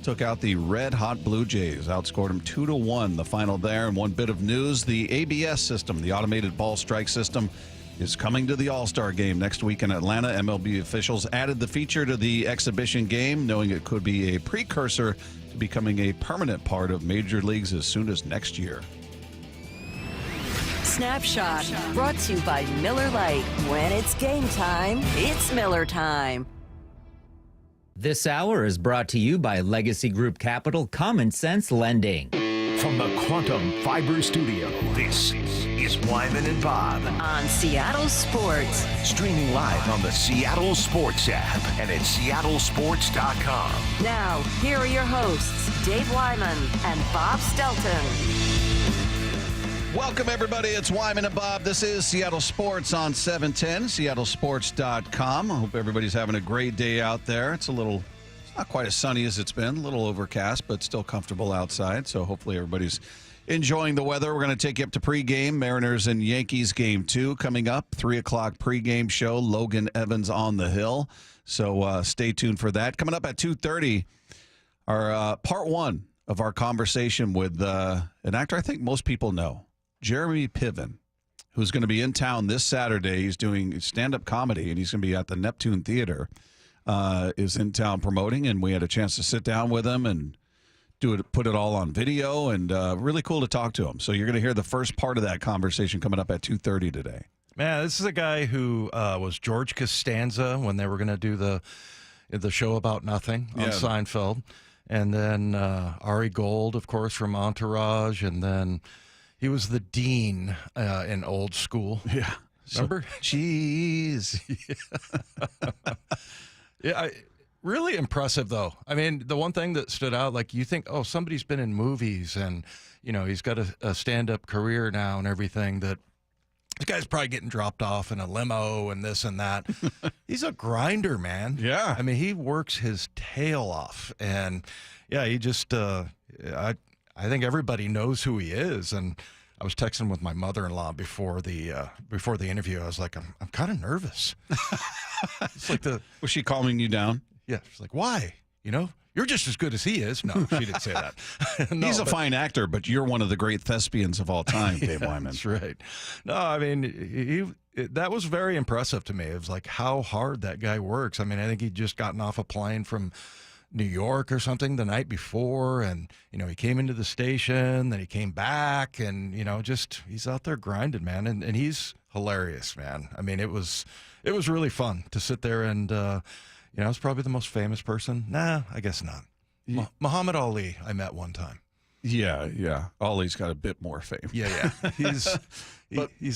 took out the red-hot Blue Jays, outscored them 2-1 the final there. And one bit of news, the ABS system, the automated ball strike system, is coming to the All-Star game next week in Atlanta. MLB officials added the feature to the exhibition game, knowing it could be a precursor to becoming a permanent part of major leagues as soon as next year. Snapshot, brought to you by Miller Lite. When it's game time, it's Miller time. This hour is brought to you by Legacy Group Capital Common Sense Lending. From the Quantum Fiber Studio, this is Wyman and Bob. On Seattle Sports. Streaming live on the Seattle Sports app and at seattlesports.com. Now, here are your hosts, Dave Wyman and Bob Stelton. Welcome, everybody. It's Wyman and Bob. This is Seattle Sports on 710, seattlesports.com. I hope everybody's having a great day out there. It's not quite as sunny as it's been, a little overcast, but still comfortable outside. So hopefully everybody's enjoying the weather. We're going to take you up to pregame. Mariners and Yankees game 2 coming up. 3 o'clock pregame show. Logan Evans on the hill. So stay tuned for that. Coming up at 2:30, our part 1 of our conversation with an actor I think most people know. Jeremy Piven, who's going to be in town this Saturday. He's doing stand-up comedy, and he's going to be at the Neptune Theater, is in town promoting, and we had a chance to sit down with him and put it all on video, and really cool to talk to him. So you're going to hear the first part of that conversation coming up at 2:30 today. Man, this is a guy who was George Costanza when they were going to do the show about nothing on Seinfeld, and then Ari Gold, of course, from Entourage, and then he was the dean in Old School. Yeah. Remember? Jeez. Yeah, really impressive, though. I mean, the one thing that stood out, like you think, oh, somebody's been in movies and, you know, he's got a stand-up career now and everything, that this guy's probably getting dropped off in a limo and this and that. He's a grinder, man. Yeah. I mean, he works his tail off. And, yeah, he just I think everybody knows who he is, and I was texting with my mother-in-law before the interview. I was like, I'm kind of nervous. It's like was she calming you down? Yeah, she's like, why? You know, you're just as good as he is. No, she didn't say that. No, he's a fine actor, but you're one of the great thespians of all time, Dave Wyman. That's right. No, I mean, that was very impressive to me. It was like how hard that guy works. I mean, I think he'd just gotten off a plane from New York or something the night before, and you know, he came into the station, then he came back, and you know, just he's out there grinding, man, and he's hilarious, man. I mean, it was really fun to sit there and you know, it's probably the most famous person. Nah, I guess not. Muhammad Ali, I met one time. Yeah. Ali's got a bit more fame. Yeah. He's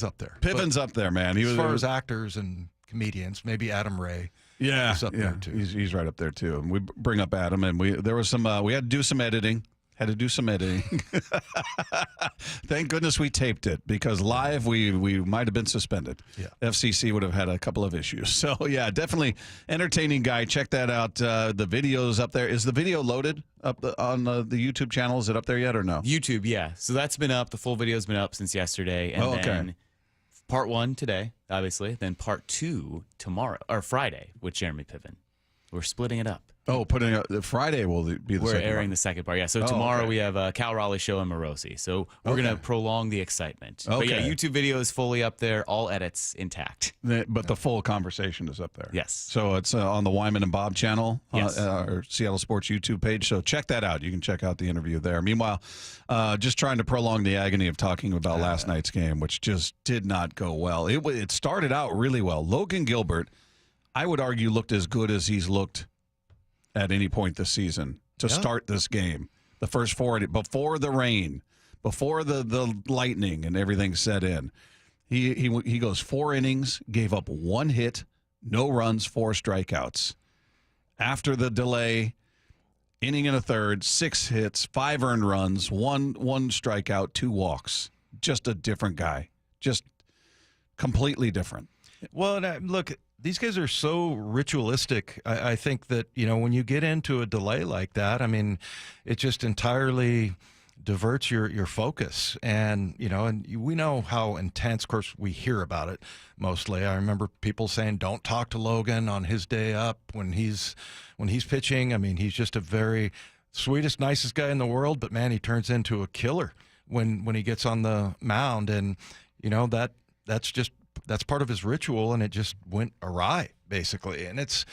up there. Piven's up there, man. As far as actors and comedians, maybe Adam Ray. Yeah, he's up there too. He's right up there too. And we bring up Adam, and we had to do some editing. Thank goodness we taped it, because live we might have been suspended. Yeah. FCC would have had a couple of issues. So yeah, definitely entertaining guy. Check that out. The video's up there. Is the video loaded up on the YouTube channel? Is it up there yet or no? YouTube, yeah. So that's been up. The full video's been up since yesterday, and then part 1 today, obviously. Then part 2 tomorrow or Friday with Jeremy Piven. We're splitting it up. Oh, putting up Friday will be the We're second airing one. the second part. Yeah. So tomorrow we have Cal Raleigh show and Morosi. So we're gonna prolong the excitement. But yeah, YouTube video is fully up there, all edits intact. But the full conversation is up there. Yes. So it's on the Wyman and Bob channel, Yes. Or Seattle Sports YouTube page. So check that out. You can check out the interview there. Meanwhile, just trying to prolong the agony of talking about last night's game, which just did not go well. It started out really well. Logan Gilbert, I would argue, looked as good as he's looked at any point this season to start this game. The first 4, before the rain, before the lightning and everything set in. He goes 4 innings, gave up 1 hit, no runs, 4 strikeouts. After the delay, inning and a third, 6 hits, 5 earned runs, one strikeout, 2 walks. Just a different guy. Just completely different. Well, look, these guys are so ritualistic. I think that, you know, when you get into a delay like that, I mean, it just entirely diverts your focus. And, you know, and we know how intense, of course, we hear about it mostly. I remember people saying, don't talk to Logan on his day up when he's pitching. I mean, he's just a very sweetest, nicest guy in the world, but man, he turns into a killer when he gets on the mound, and that's part of his ritual, and it just went awry basically. And it's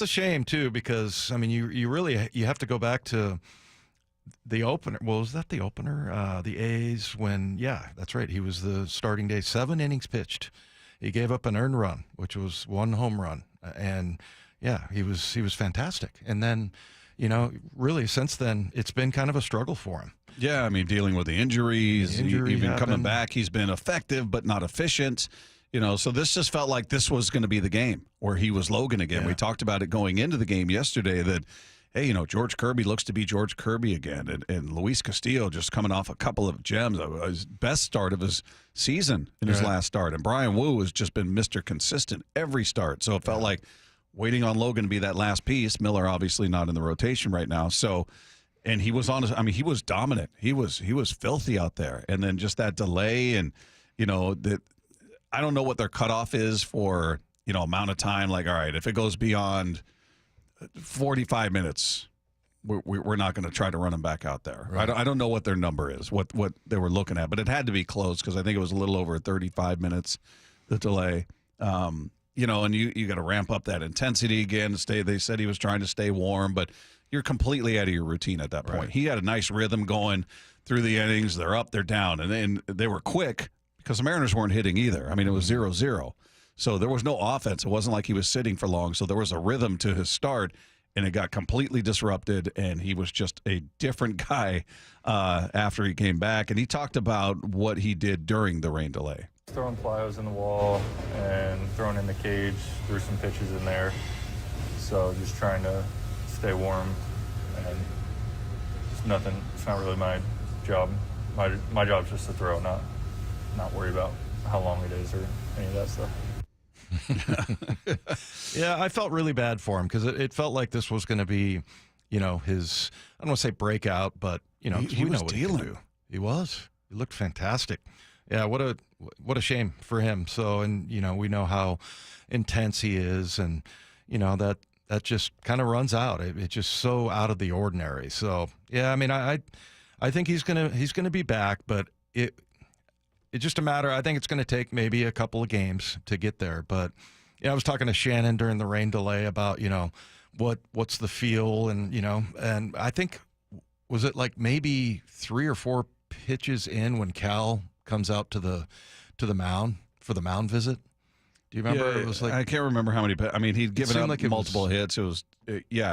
a shame too, because I mean, you have to go back to the opener. Well, was that the opener? The A's, when, yeah, that's right. He was the starting day, 7 innings pitched. He gave up an earned run, which was 1 home run. And yeah, he was fantastic. And then, really since then, it's been kind of a struggle for him. Yeah, I mean, dealing with the injuries, even coming back, he's been effective but not efficient. So this just felt like this was going to be the game where he was Logan again. Yeah. We talked about it going into the game yesterday that, hey, George Kirby looks to be George Kirby again. And Luis Castillo just coming off a couple of gems, his best start of his season in his last start. And Brian Wu has just been Mr. Consistent every start. So it felt like waiting on Logan to be that last piece. Miller obviously not in the rotation right now. So, and he was he was dominant. He was filthy out there. And then just that delay, and, that I don't know what their cutoff is for, amount of time. Like, all right, if it goes beyond 45 minutes, we're not going to try to run him back out there. Right. I don't know what their number is, what they were looking at, but it had to be close because I think it was a little over 35 minutes, the delay. And you got to ramp up that intensity again. They said he was trying to stay warm, but you're completely out of your routine at that point. Right. He had a nice rhythm going through the innings. They're up, they're down, and then they were quick because the Mariners weren't hitting either. I mean, it was 0-0. So there was no offense. It wasn't like he was sitting for long. So there was a rhythm to his start, and it got completely disrupted, and he was just a different guy after he came back. And he talked about what he did during the rain delay. Throwing plyos in the wall and throwing in the cage, threw some pitches in there. So just trying to stay warm, and it's nothing. It's not really my job. My job is just to throw, not worry about how long it is or any of that stuff. Yeah, I felt really bad for him because it felt like this was going to be, his, I don't want to say breakout, but, he was dealing. He was. He looked fantastic. Yeah, what a shame for him. So, and, we know how intense he is, and, that just kind of runs out. It's just so out of the ordinary. So, yeah, I mean, I think he's gonna be back, but it's just a matter. I think it's going to take maybe a couple of games to get there. But I was talking to Shannon during the rain delay about what's the feel, and and I think, was it like maybe 3 or 4 pitches in when Cal comes out to the mound for the mound visit? Do you remember? Yeah, it was like, I can't remember how many. I mean, he'd given up like multiple hits. It was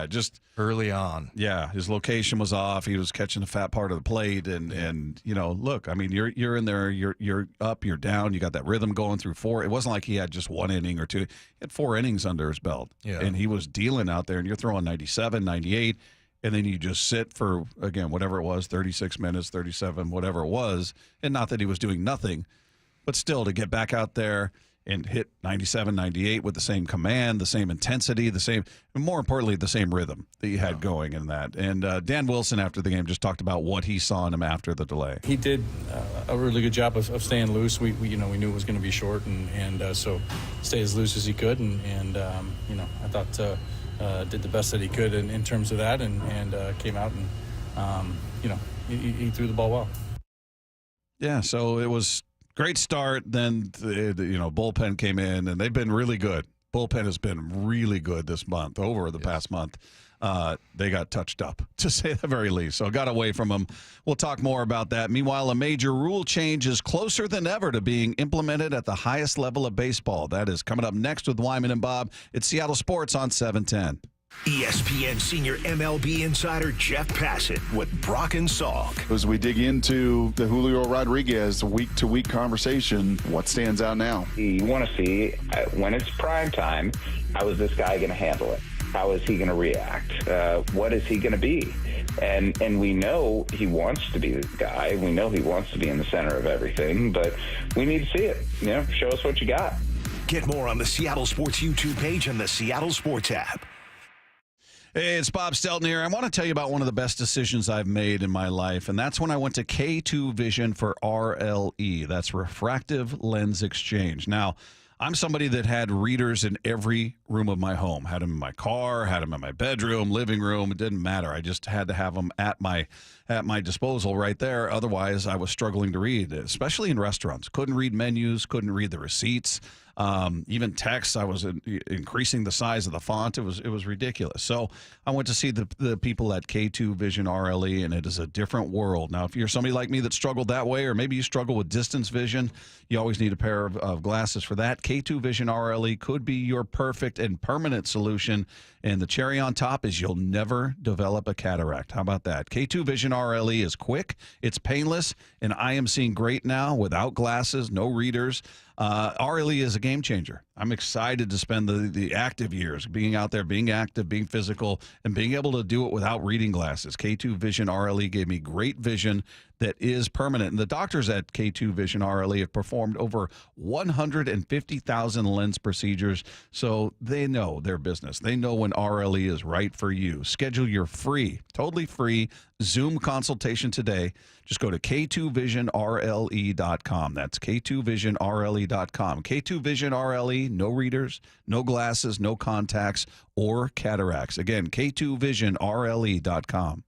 just early on. Yeah, his location was off. He was catching a fat part of the plate, and look, I mean, you're in there. You're up. You're down. You got that rhythm going through 4. It wasn't like he had just 1 inning or 2. He had 4 innings under his belt, and he was dealing out there. And you're throwing 97, 98, and then you just sit for, again, whatever it was, 36 minutes, 37, whatever it was. And not that he was doing nothing, but still to get back out there and hit 97, 98 with the same command, the same intensity, and more importantly, the same rhythm that you had going in that. And Dan Wilson, after the game, just talked about what he saw in him after the delay. He did a really good job of staying loose. We knew it was going to be short, and so stay as loose as he could. And I thought did the best that he could in terms of that, and came out and he threw the ball well. Yeah, so it was great start. Then the bullpen came in, and they've been really good. Bullpen has been really good this month, over the past month. They got touched up, to say the very least. So got away from them. We'll talk more about that. Meanwhile, a major rule change is closer than ever to being implemented at the highest level of baseball. That is coming up next with Wyman and Bob. It's Seattle Sports on 710. ESPN senior MLB insider Jeff Passett with Brock and Salk. As we dig into the Julio Rodriguez week-to-week conversation, what stands out now? You want to see, when it's prime time, how is this guy going to handle it? How is he going to react? What is he going to be? And we know he wants to be the guy. We know he wants to be in the center of everything, but we need to see it. Show us what you got. Get more on the Seattle Sports YouTube page and the Seattle Sports app. Hey, it's Bob Stelton here. I want to tell you about one of the best decisions I've made in my life, and that's when I went to K2 Vision for RLE. That's Refractive Lens Exchange. Now, I'm somebody that had readers in every room of my home. Had them in my car, had them in my bedroom, living room. It didn't matter. I just had to have them at my disposal right there. Otherwise, I was struggling to read, especially in restaurants. Couldn't read menus, couldn't read the receipts. Even text, I was increasing the size of the font. It was ridiculous. So I went to see the people at K2 Vision RLE, and it is a different world. Now, if you're somebody like me that struggled that way, or maybe you struggle with distance vision, you always need a pair of glasses for that. K2 Vision RLE could be your perfect and permanent solution. And the cherry on top is you'll never develop a cataract. How about that? K2 Vision RLE is quick, it's painless, and I am seeing great now without glasses, no readers. RLE is a game changer. I'm excited to spend the active years being out there, being active, being physical, and being able to do it without reading glasses. K2 Vision RLE gave me great vision that is permanent. And the doctors at K2 Vision RLE have performed over 150,000 lens procedures, so they know their business. They know when RLE is right for you. Schedule your free, totally free Zoom consultation today. Just go to K2VisionRLE.com. That's K2VisionRLE.com. K2 Vision RLE, no readers, no glasses, no contacts, or cataracts. Again, K2VisionRLE.com.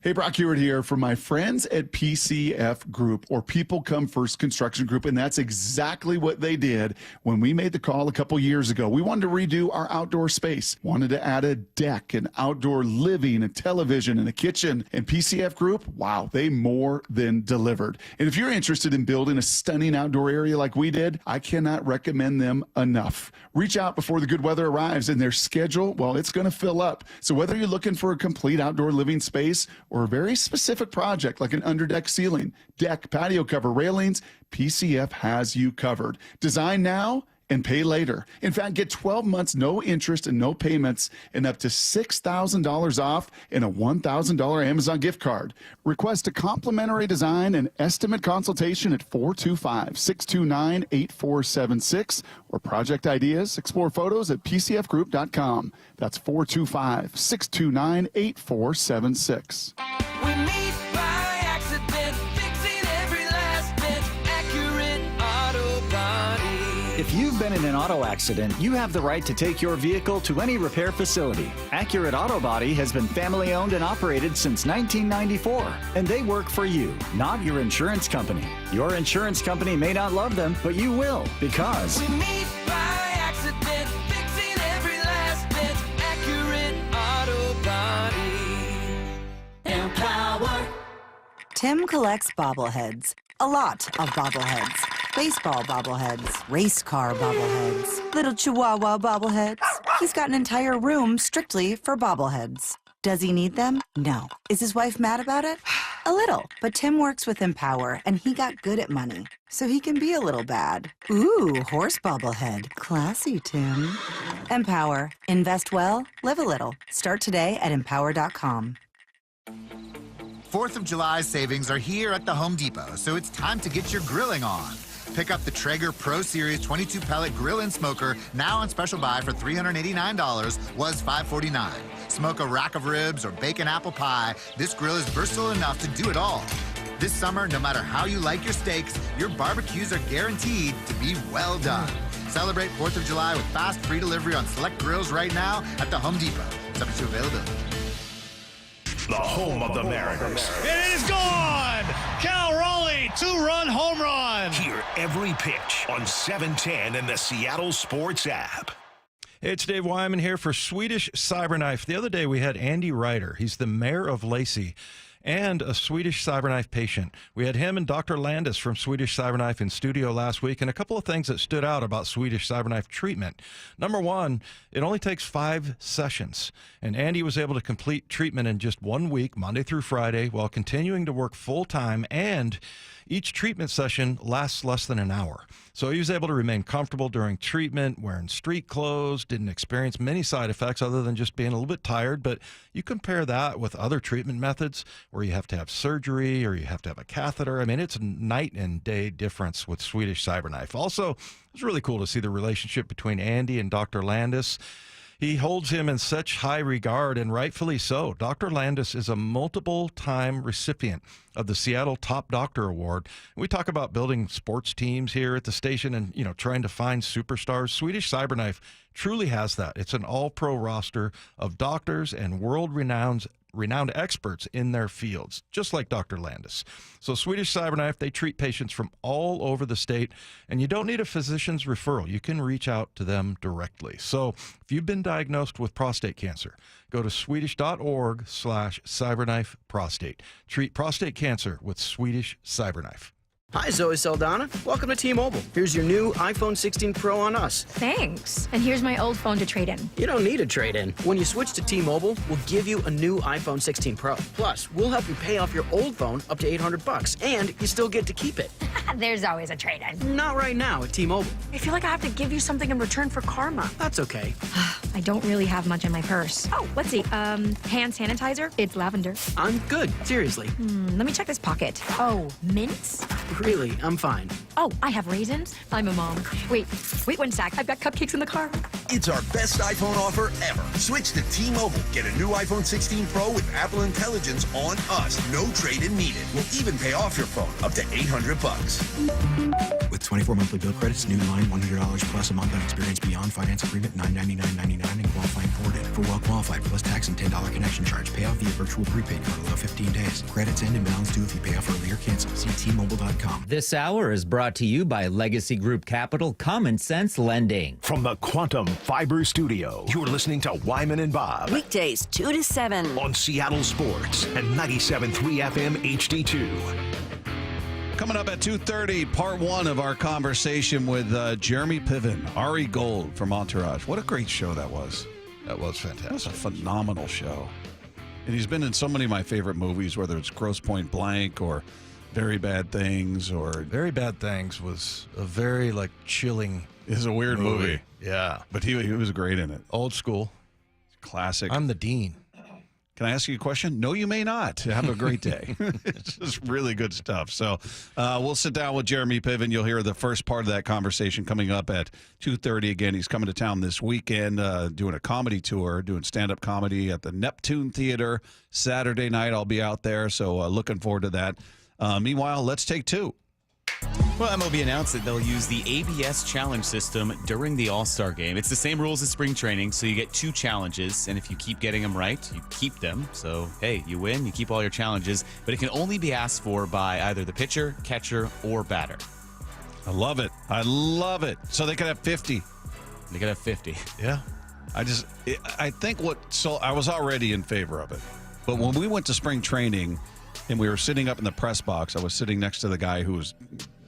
Hey, Brock Hewitt here from my friends at PCF Group, or People Come First Construction Group, and that's exactly what they did when we made the call a couple years ago. We wanted to redo our outdoor space, wanted to add a deck, an outdoor living, a television, and a kitchen, and PCF Group, wow, they more than delivered. And if you're interested in building a stunning outdoor area like we did, I cannot recommend them enough. Reach out before the good weather arrives, and their schedule, well, it's going to fill up. So whether you're looking for a complete outdoor living space or a very specific project like an underdeck ceiling, deck, patio cover, railings, PCF has you covered. Design now and pay later. In fact, get 12 months, no interest and no payments, and up to $6,000 off and a $1,000 Amazon gift card. Request a complimentary design and estimate consultation at 425-629-8476 or project ideas. Explore photos at pcfgroup.com. That's 425-629-8476. We meet by accident, fixing every last bit, Accurate Auto Body. If you've been in an auto accident, you have the right to take your vehicle to any repair facility. Accurate Auto Body has been family owned and operated since 1994, and they work for you, not your insurance company. Your insurance company may not love them, but you will, because We meet by accident, fixing every last bit, Accurate Auto Body. Empower. Tim collects bobbleheads. A lot of bobbleheads. Baseball bobbleheads, race car bobbleheads, little chihuahua bobbleheads. He's got an entire room strictly for bobbleheads. Does he need them? No. Is his wife mad about it? A little. But Tim works with Empower, and he got good at money, so he can be a little bad. Ooh, horse bobblehead. Classy, Tim. Empower. Invest well, live a little. Start today at empower.com. 4th of July savings are here at the Home Depot, so it's time to get your grilling on. Pick up the Traeger Pro Series 22 pellet grill and smoker, now on special buy for $389, was $549. Smoke a rack of ribs or bake an apple pie. This grill is versatile enough to do it all. This summer, no matter how you like your steaks, your barbecues are guaranteed to be well done. Celebrate 4th of July with fast free delivery on select grills right now at the Home Depot. Subject to availability. The home of the Mariners. It is gone! Cal Raleigh, 2-run home run! Hear every pitch on 710 and the Seattle Sports app. Hey, it's Dave Wyman here for Swedish Cyberknife. The other day we had Andy Ryder. He's the mayor of Lacey and a Swedish Cyberknife patient. We had him and Dr. Landis from Swedish Cyberknife in studio last week, and a couple of things that stood out about Swedish Cyberknife treatment. Number one, it only takes 5 sessions, and Andy was able to complete treatment in just 1 week, Monday through Friday, while continuing to work full-time, and each treatment session lasts less than an hour. So he was able to remain comfortable during treatment, wearing street clothes, didn't experience many side effects other than just being a little bit tired. But you compare that with other treatment methods where you have to have surgery or you have to have a catheter. I mean, it's a night and day difference with Swedish Cyberknife. Also, it was really cool to see the relationship between Andy and Dr. Landis. he holds him in such high regard, and rightfully so. Dr. Landis is a multiple-time recipient of the Seattle Top Doctor Award. We talk about building sports teams here at the station and, trying to find superstars. Swedish Cyberknife truly has that. It's an all-pro roster of doctors and world-renowned experts in their fields, just like Dr. Landis. So Swedish Cyberknife, they treat patients from all over the state, and you don't need a physician's referral. You can reach out to them directly. So if you've been diagnosed with prostate cancer, go to swedish.org/cyberknife prostate. Treat prostate cancer with Swedish Cyberknife. Hi, Zoe Saldana. Welcome to T-Mobile. Here's your new iPhone 16 Pro on us. Thanks. And here's my old phone to trade in. You don't need a trade-in. When you switch to T-Mobile, we'll give you a new iPhone 16 Pro. Plus, we'll help you pay off your old phone up to $800, and you still get to keep it. There's always a trade-in. Not right now at T-Mobile. I feel like I have to give you something in return for karma. That's okay. I don't really have much in my purse. Oh, let's see. Hand sanitizer. It's lavender. I'm good. Seriously. Let me check this pocket. Oh, mints? Really, I'm fine. Oh, I have raisins. I'm a mom. Wait 1 sec. I've got cupcakes in the car. It's our best iPhone offer ever. Switch to T-Mobile. Get a new iPhone 16 Pro with Apple Intelligence on us. No trade-in needed. We'll even pay off your phone up to $800. With 24 monthly bill credits, new line $100 plus a month on experience beyond finance agreement $999.99 and qualifying forwarded. For well qualified plus tax and $10 connection charge. Pay off via virtual prepaid card. Allow 15 days. Credits end and balance due if you pay off early or cancel. See T-Mobile.com. This hour is brought to you by Legacy Group Capital Common Sense Lending. From the Quantum Fiber Studio, you're listening to Wyman and Bob. Weekdays 2 to 7 on Seattle Sports and 97.3 FM HD2. Coming up at 2:30, part one of our conversation with Jeremy Piven, Ari Gold from Entourage. What a great show that was. That was fantastic. That was a phenomenal show. And he's been in so many of my favorite movies, whether it's Grosse Pointe Blank or Very Bad Things or... Very Bad Things was a very, chilling... It's a weird movie. Yeah. But he was great in it. Old school. Classic. I'm the dean. Can I ask you a question? No, you may not. Have a great day. It's just really good stuff. So we'll sit down with Jeremy Piven. You'll hear the first part of that conversation coming up at 2:30. Again, he's coming to town this weekend, doing a comedy tour, doing stand-up comedy at the Neptune Theater. Saturday night, I'll be out there. So looking forward to that. Meanwhile, let's take two. Well, MLB announced that they'll use the ABS challenge system during the All-Star game. It's the same rules as spring training, so you get 2 challenges, and if you keep getting them right, you keep them. So, hey, you win, you keep all your challenges, but it can only be asked for by either the pitcher, catcher, or batter. I love it. I love it. So they could have 50. They could have 50. Yeah. I think I was already in favor of it. But when we went to spring training and we were sitting up in the press box, I was sitting next to the guy who was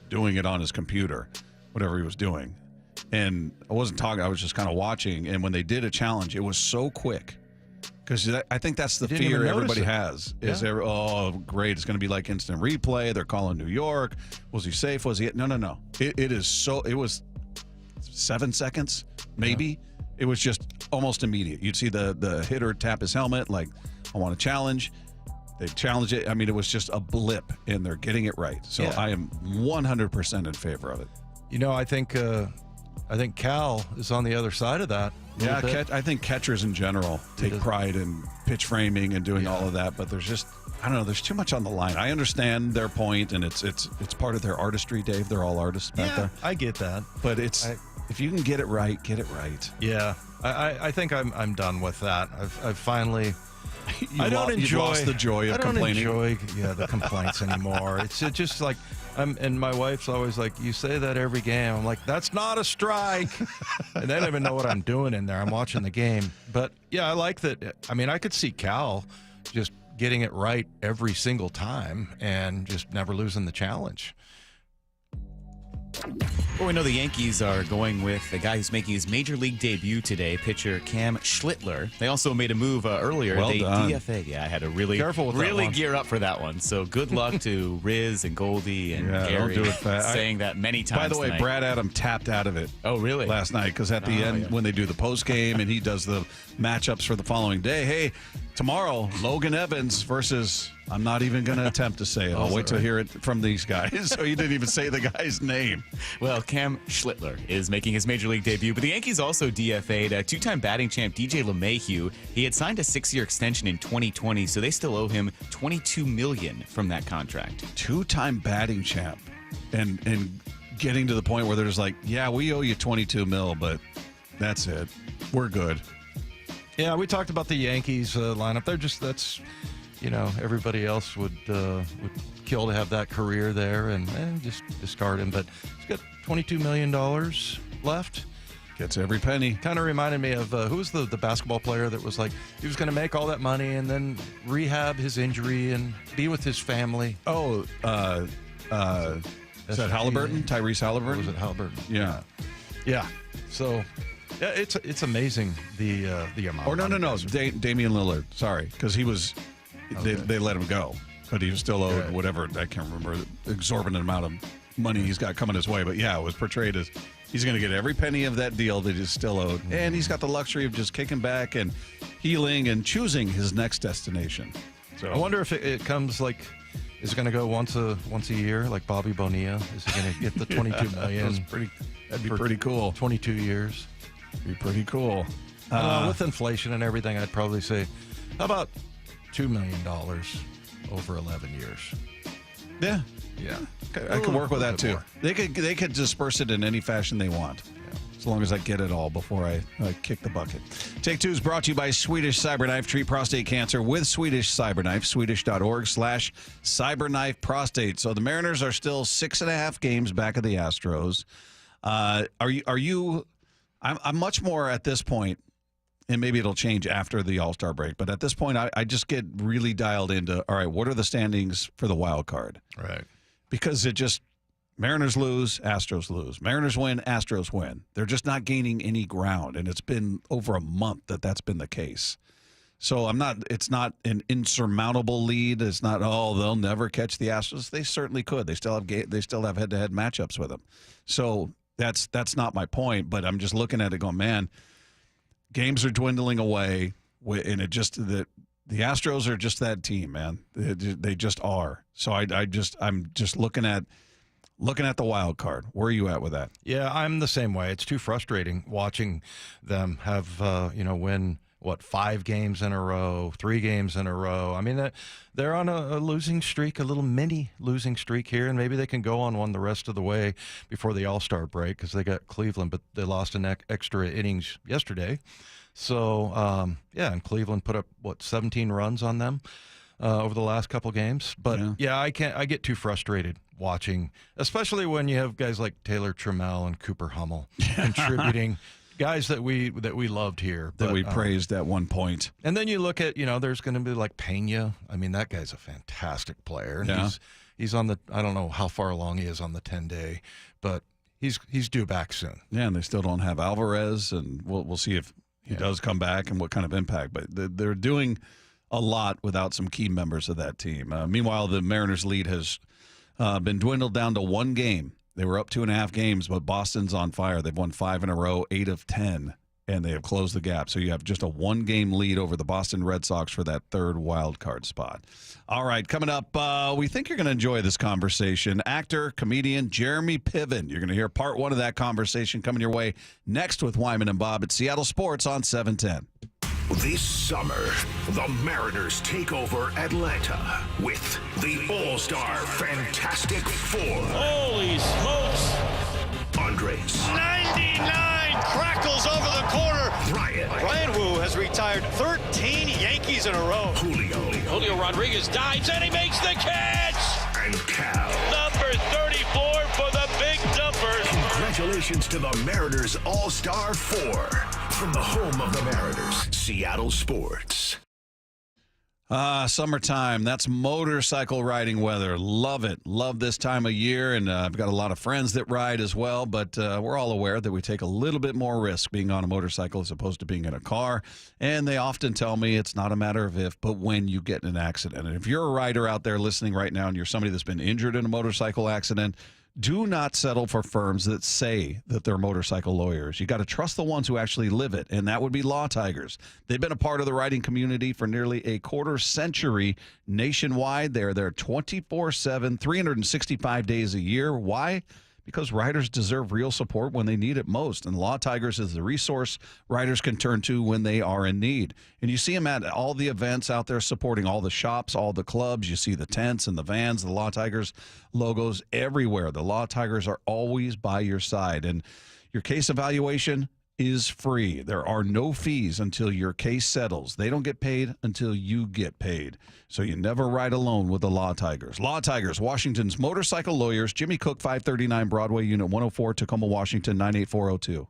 doing it on his computer, whatever he was doing. And I wasn't talking, I was just kind of watching. And when they did a challenge, it was so quick. Because I think that's the fear everybody has. Is oh, great, it's going to be like instant replay. They're calling New York. Was he safe? Was he? No. It was 7 seconds, maybe. Yeah. It was just almost immediate. You'd see the hitter tap his helmet, like, I want to challenge. They challenge it. I mean, it was just a blip, and they're getting it right. So I am 100% in favor of it. I think Cal is on the other side of that. Yeah, I think catchers in general take pride in pitch framing and doing all of that, but there's just, I don't know, there's too much on the line. I understand their point, and it's part of their artistry, Dave. They're all artists back there. I get that. But if you can get it right, get it right. Yeah, I think I'm done with that. I've finally... I don't enjoy. You've lost the joy of complaining. I don't enjoy the complaints anymore. It's just like, and my wife's always like, you say that every game. I'm like, that's not a strike. And they don't even know what I'm doing in there. I'm watching the game. But yeah, I like that. I mean, I could see Cal just getting it right every single time and just never losing the challenge. Well, we know the Yankees are going with a guy who's making his major league debut today, pitcher Cam Schlittler. They also made a move earlier. Well they done. DFA. Yeah, I had to really gear up for that one. So good luck to Riz and Goldie and Gary. Don't do it fast. Saying that many times. By the way, tonight. Brad Adam tapped out of it. Oh, really? Last night, because at the end, when they do the post game and he does the matchups for the following day, hey, Tomorrow, Logan Evans versus, I'm not even going to attempt to say it. I'll wait to hear it from these guys. So you didn't even say the guy's name. Well, Cam Schlittler is making his major league debut, but the Yankees also DFA'd two-time batting champ DJ LeMahieu. He had signed a 6-year extension in 2020, so they still owe him $22 million from that contract. Two-time batting champ, and getting to the point where they're just like, yeah, we owe you $22 million, but that's it. We're good. Yeah, we talked about the Yankees lineup. That's everybody else would kill to have that career there and just discard him. But he's got $22 million left. Gets every penny. Kind of reminded me of who was the basketball player that was like he was going to make all that money and then rehab his injury and be with his family. Oh, is that Halliburton? Tyrese Halliburton? Or was it Halliburton? Yeah. Yeah. So. Yeah, it's amazing the amount. Or no, Damian Lillard. Sorry, because he was they let him go, but he was still owed whatever, I can't remember, the exorbitant amount of money he's got coming his way. But yeah, it was portrayed as he's going to get every penny of that deal that is still owed, and he's got the luxury of just kicking back and healing and choosing his next destination. So I wonder if it comes like. Is it going to go once a year like Bobby Bonilla? Is he going to get the $22 million? That'd be pretty cool. 22 years. Be pretty cool. With inflation and everything, I'd probably say, how about $2 million over 11 years? Yeah. Yeah. I could work with that too. They could disperse it in any fashion they want. As long as I get it all before I kick the bucket. Take Two is brought to you by Swedish Cyberknife. Treat prostate cancer with Swedish Cyberknife. Swedish.org/cyberknife prostate. So the Mariners are still 6.5 games back of the Astros. Are you? I'm much more at this point, and maybe it'll change after the All-Star break, but at this point, I just get really dialed into, all right, what are the standings for the wild card? Right. Because it just, Mariners lose, Astros lose. Mariners win, Astros win. They're just not gaining any ground, and it's been over a month that's been the case. So it's not an insurmountable lead. It's not, they'll never catch the Astros. They certainly could. They still have head-to-head matchups with them. So that's not my point, but I'm just looking at it going, man, games are dwindling away, and it just the Astros are just that team, man. They just are. So I'm just looking at the wild card. Where are you at with that? Yeah, I'm the same way. It's too frustrating watching them have win 5 games in a row, 3 games in a row. I mean, they're on a losing streak, a little mini losing streak here, and maybe they can go on one the rest of the way before the All-Star break because they got Cleveland, but they lost an extra innings yesterday. So, and Cleveland put up, 17 runs on them over the last couple games. But, I get too frustrated watching, especially when you have guys like Taylor Trammell and Cooper Hummel contributing. Guys that we loved here. That we praised at one point. And then you look at, there's going to be like Pena. I mean, that guy's a fantastic player. And he's on the, I don't know how far along he is on the 10-day, but he's due back soon. Yeah, and they still don't have Alvarez, and we'll see if he does come back and what kind of impact. But they're doing a lot without some key members of that team. Meanwhile, the Mariners' lead has been dwindled down to 1 game. They were up 2.5 games, but Boston's on fire. They've won 5 in a row, 8 of 10, and they have closed the gap. So you have just a 1-game lead over the Boston Red Sox for that 3rd wild card spot. All right, coming up, we think you're going to enjoy this conversation. Actor, comedian Jeremy Piven. You're going to hear part 1 of that conversation coming your way next with Wyman and Bob at Seattle Sports on 710. This summer, the Mariners take over Atlanta with the All-Star Fantastic Four. Holy smokes! Andres. 99 crackles over the corner. Brian Wu has retired 13 Yankees in a row. Julio Rodriguez dives and he makes the catch. And Cal. Number 34 for the Big Dumpers. Congratulations to the Mariners All-Star 4 from the home of the Mariners, Seattle Sports. Summertime. That's motorcycle riding weather. Love it. Love this time of year. And I've got a lot of friends that ride as well. But we're all aware that we take a little bit more risk being on a motorcycle as opposed to being in a car. And they often tell me it's not a matter of if, but when you get in an accident. And if you're a rider out there listening right now and you're somebody that's been injured in a motorcycle accident, Do not settle for firms that say that they're motorcycle lawyers. You got to trust the ones who actually live it, and that would be Law Tigers. They've been a part of the writing community for nearly a quarter century nationwide. They're there 24/7, 365 days a year. Why? Because writers deserve real support when they need it most. And Law Tigers is the resource writers can turn to when they are in need. And you see them at all the events out there supporting all the shops, all the clubs. You see the tents and the vans, the Law Tigers logos everywhere. The Law Tigers are always by your side. And your case evaluation is free. There are no fees until your case settles. They don't get paid until you get paid. So you never ride alone with the Law Tigers. Law Tigers, Washington's motorcycle lawyers. Jimmy Cook, 539 Broadway, Unit 104, Tacoma, Washington, 98402.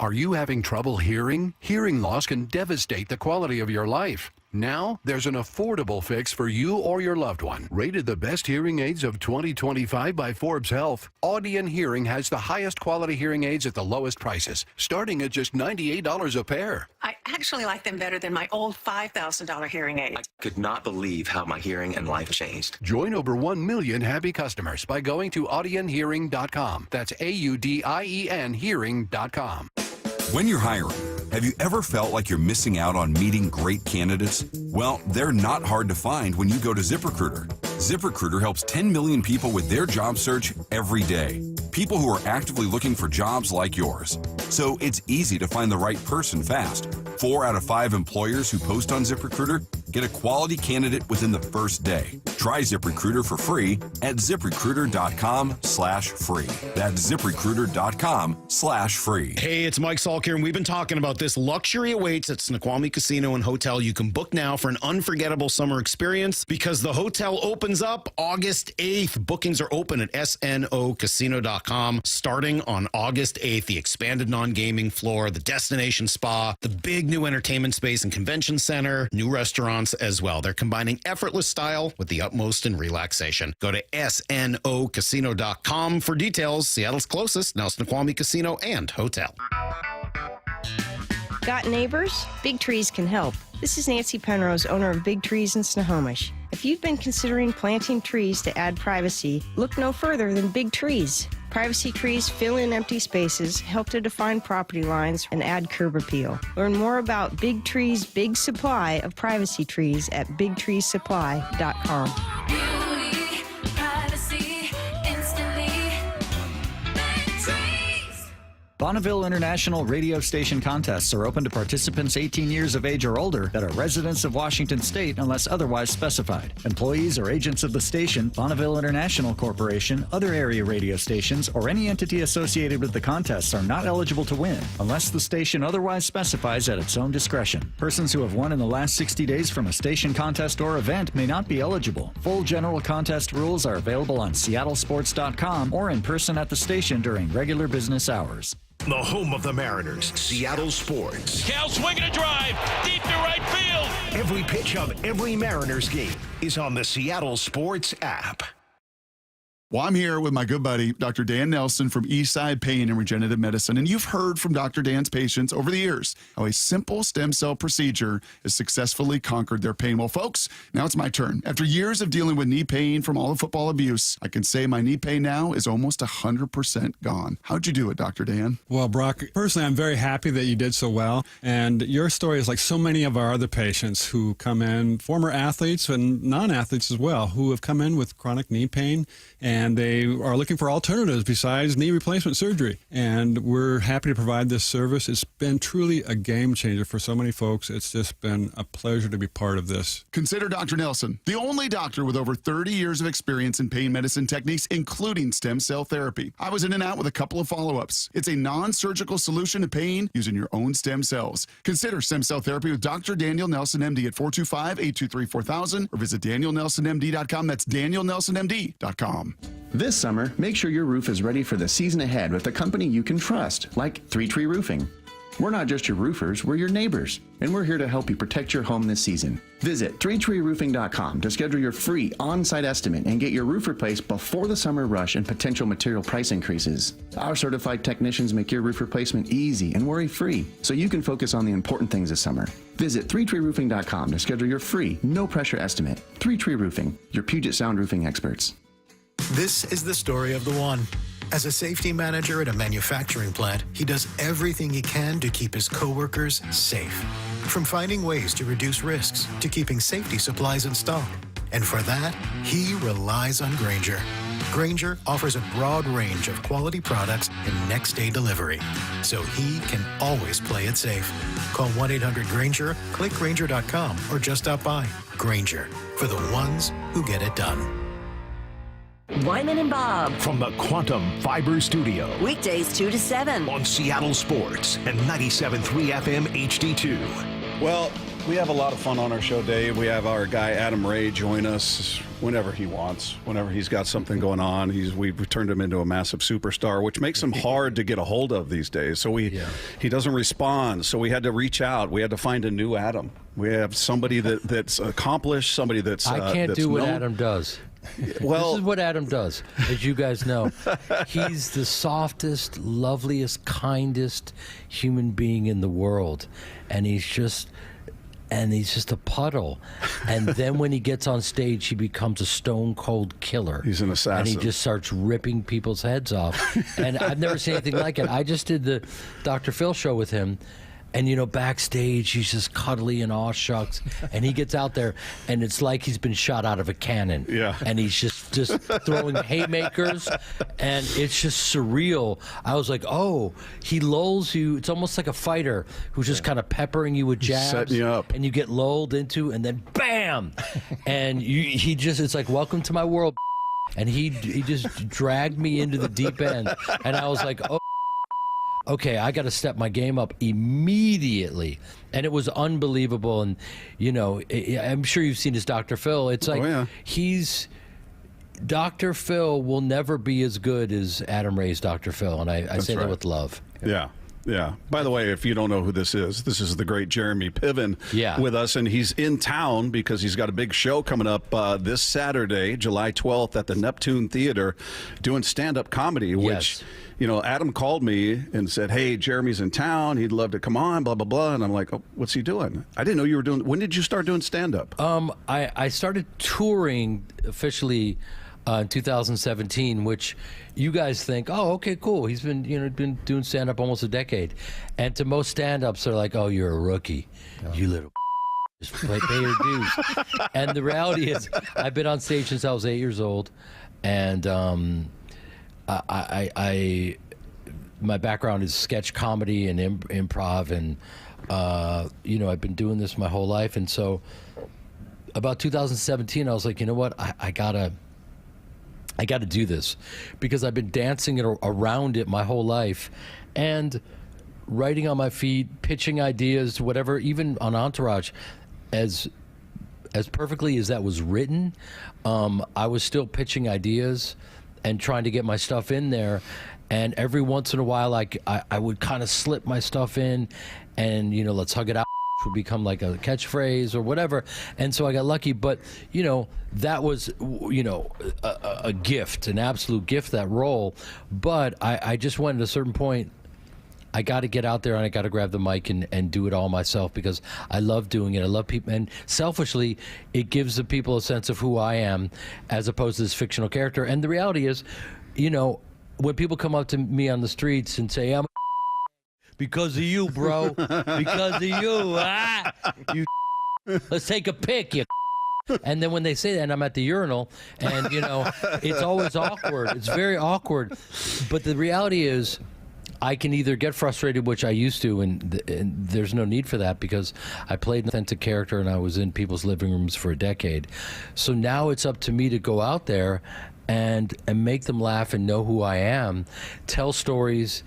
Are you having trouble hearing? Hearing loss can devastate the quality of your life. Now, there's an affordable fix for you or your loved one. Rated the best hearing aids of 2025 by Forbes Health, Audion Hearing has the highest quality hearing aids at the lowest prices, starting at just $98 a pair. I actually like them better than my old $5,000 hearing aid. I could not believe how my hearing and life changed. Join over 1 million happy customers by going to audionhearing.com. That's AUDIEN hearing.com. When you're hiring, have you ever felt like you're missing out on meeting great candidates? Well, they're not hard to find when you go to ZipRecruiter. ZipRecruiter helps 10 million people with their job search every day. People who are actively looking for jobs like yours. So it's easy to find the right person fast. 4 out of 5 employers who post on ZipRecruiter get a quality candidate within the first day. Try ZipRecruiter for free at ZipRecruiter.com/free. That's ZipRecruiter.com/free. Hey, it's Mike Salk here, and we've been talking about this. Luxury awaits at Snoqualmie Casino and Hotel. You can book now for an unforgettable summer experience because the hotel opens up August 8th. Bookings are open at snocasino.com starting on August 8th. The expanded non-gaming floor, the destination spa, the big new entertainment space and convention center, new restaurants as well. They're combining effortless style with the utmost in relaxation. Go to snocasino.com for details. Seattle's closest, now Snoqualmie Casino and Hotel. Got neighbors? Big Trees can help. This is Nancy Penrose, owner of Big Trees in Snohomish. If you've been considering planting trees to add privacy, look no further than Big Trees. Privacy trees fill in empty spaces, help to define property lines, and add curb appeal. Learn more about Big Trees' big supply of privacy trees at bigtreesupply.com. Bonneville International radio station contests are open to participants 18 years of age or older that are residents of Washington State unless otherwise specified. Employees or agents of the station, Bonneville International Corporation, other area radio stations, or any entity associated with the contests are not eligible to win unless the station otherwise specifies at its own discretion. Persons who have won in the last 60 days from a station contest or event may not be eligible. Full general contest rules are available on seattlesports.com or in person at the station during regular business hours. The home of the Mariners, Seattle Sports. Cal swinging a drive, deep to right field. Every pitch of every Mariners game is on the Seattle Sports app. Well, I'm here with my good buddy, Dr. Dan Nelson from Eastside Pain and Regenerative Medicine. And you've heard from Dr. Dan's patients over the years how a simple stem cell procedure has successfully conquered their pain. Well, folks, now it's my turn. After years of dealing with knee pain from all the football abuse, I can say my knee pain now is almost 100% gone. How'd you do it, Dr. Dan? Well, Brock, personally, I'm very happy that you did so well. And your story is like so many of our other patients who come in, former athletes and non-athletes as well, who have come in with chronic knee pain, and they are looking for alternatives besides knee replacement surgery. And we're happy to provide this service. It's been truly a game changer for so many folks. It's just been a pleasure to be part of this. Consider Dr. Nelson, the only doctor with over 30 years of experience in pain medicine techniques, including stem cell therapy. I was in and out with a couple of follow-ups. It's a non-surgical solution to pain using your own stem cells. Consider stem cell therapy with Dr. Daniel Nelson, MD at 425-823-4000 or visit danielnelsonmd.com. That's danielnelsonmd.com. This summer, make sure your roof is ready for the season ahead with a company you can trust, like 3 Tree Roofing. We're not just your roofers, we're your neighbors, and we're here to help you protect your home this season. Visit 3treeroofing.com to schedule your free on-site estimate and get your roof replaced before the summer rush and potential material price increases. Our certified technicians make your roof replacement easy and worry-free, so you can focus on the important things this summer. Visit 3treeroofing.com to schedule your free, no-pressure estimate. 3 Tree Roofing, your Puget Sound roofing experts. This is the story of the one. As a safety manager at a manufacturing plant, he does everything he can to keep his coworkers safe. From finding ways to reduce risks to keeping safety supplies in stock. And for that, he relies on Grainger. Grainger offers a broad range of quality products and next-day delivery, so he can always play it safe. Call 1-800-GRAINGER, click Grainger.com, or just stop by. Grainger, for the ones who get it done. Wyman and Bob. From the Quantum Fiber Studio. Weekdays 2 to 7. On Seattle Sports and 97.3 FM HD2. Well, we have a lot of fun on our show, Dave. We have our guy Adam Ray join us whenever he wants, whenever he's got something going on. We've turned him into a massive superstar, which makes him hard to get a hold of these days. So he doesn't respond. So we had to reach out. We had to find a new Adam. We have somebody that's accomplished, somebody that's I can't that's do what known. Adam does. Well, this is what Adam does, as you guys know. He's the softest, loveliest, kindest human being in the world, and he's just a puddle. And then when he gets on stage, he becomes a stone cold killer. He's an assassin. And he just starts ripping people's heads off. And I've never seen anything like it. I just did the Dr. Phil show with him. And, you know, backstage, he's just cuddly and aw shucks. And he gets out there, and it's like he's been shot out of a cannon. Yeah. And he's just throwing haymakers, and it's just surreal. I was like, oh, he lulls you. It's almost like a fighter who's just kind of peppering you with jabs. Setting you up. And you get lulled into, and then bam! And it's like, welcome to my world. And he just dragged me into the deep end. And I was like, oh. Okay, I got to step my game up immediately. And it was unbelievable. And, you know, I'm sure you've seen his Dr. Phil. It's like Dr. Phil will never be as good as Adam Ray's Dr. Phil. And I say that with love. Yeah. Yeah. By the way, if you don't know who this is the great Jeremy Piven with us, and he's in town because he's got a big show coming up this Saturday, July 12th at the Neptune Theater, doing stand-up comedy, which, you know, Adam called me and said, hey, Jeremy's in town. He'd love to come on, blah, blah, blah. And I'm like, oh, what's he doing? I didn't know you were doing. When did you start doing stand-up? I started touring officially in 2017, which you guys think, oh, okay, cool. He's been doing stand-up almost a decade. And to most stand-ups, they're like, oh, you're a rookie. You little just pay your dues. And the reality is, I've been on stage since I was 8 years old. And my background is sketch comedy and improv. And, you know, I've been doing this my whole life. And so about 2017, I was like, you know what? I gotta do this, because I've been dancing around it my whole life, and writing on my feet, pitching ideas, whatever, even on Entourage, as perfectly as that was written, I was still pitching ideas and trying to get my stuff in there. And every once in a while, I would kind of slip my stuff in, and, you know, let's hug it out would become like a catchphrase or whatever. And so I got lucky. But, you know, that was, you know, a gift, an absolute gift, that role. But I just went at a certain point, I got to get out there and I got to grab the mic and do it all myself, because I love doing it. I love people. And selfishly, it gives the people a sense of who I am as opposed to this fictional character. And the reality is, you know, when people come up to me on the streets and say, I'm because of you, bro. Because of you. You. Let's take a pic, you. And then when they say that, and I'm at the urinal, and, you know, it's always awkward. It's very awkward. But the reality is, I can either get frustrated, which I used to, and there's no need for that, because I played an authentic character and I was in people's living rooms for a decade. So now it's up to me to go out there and make them laugh and know who I am, tell stories,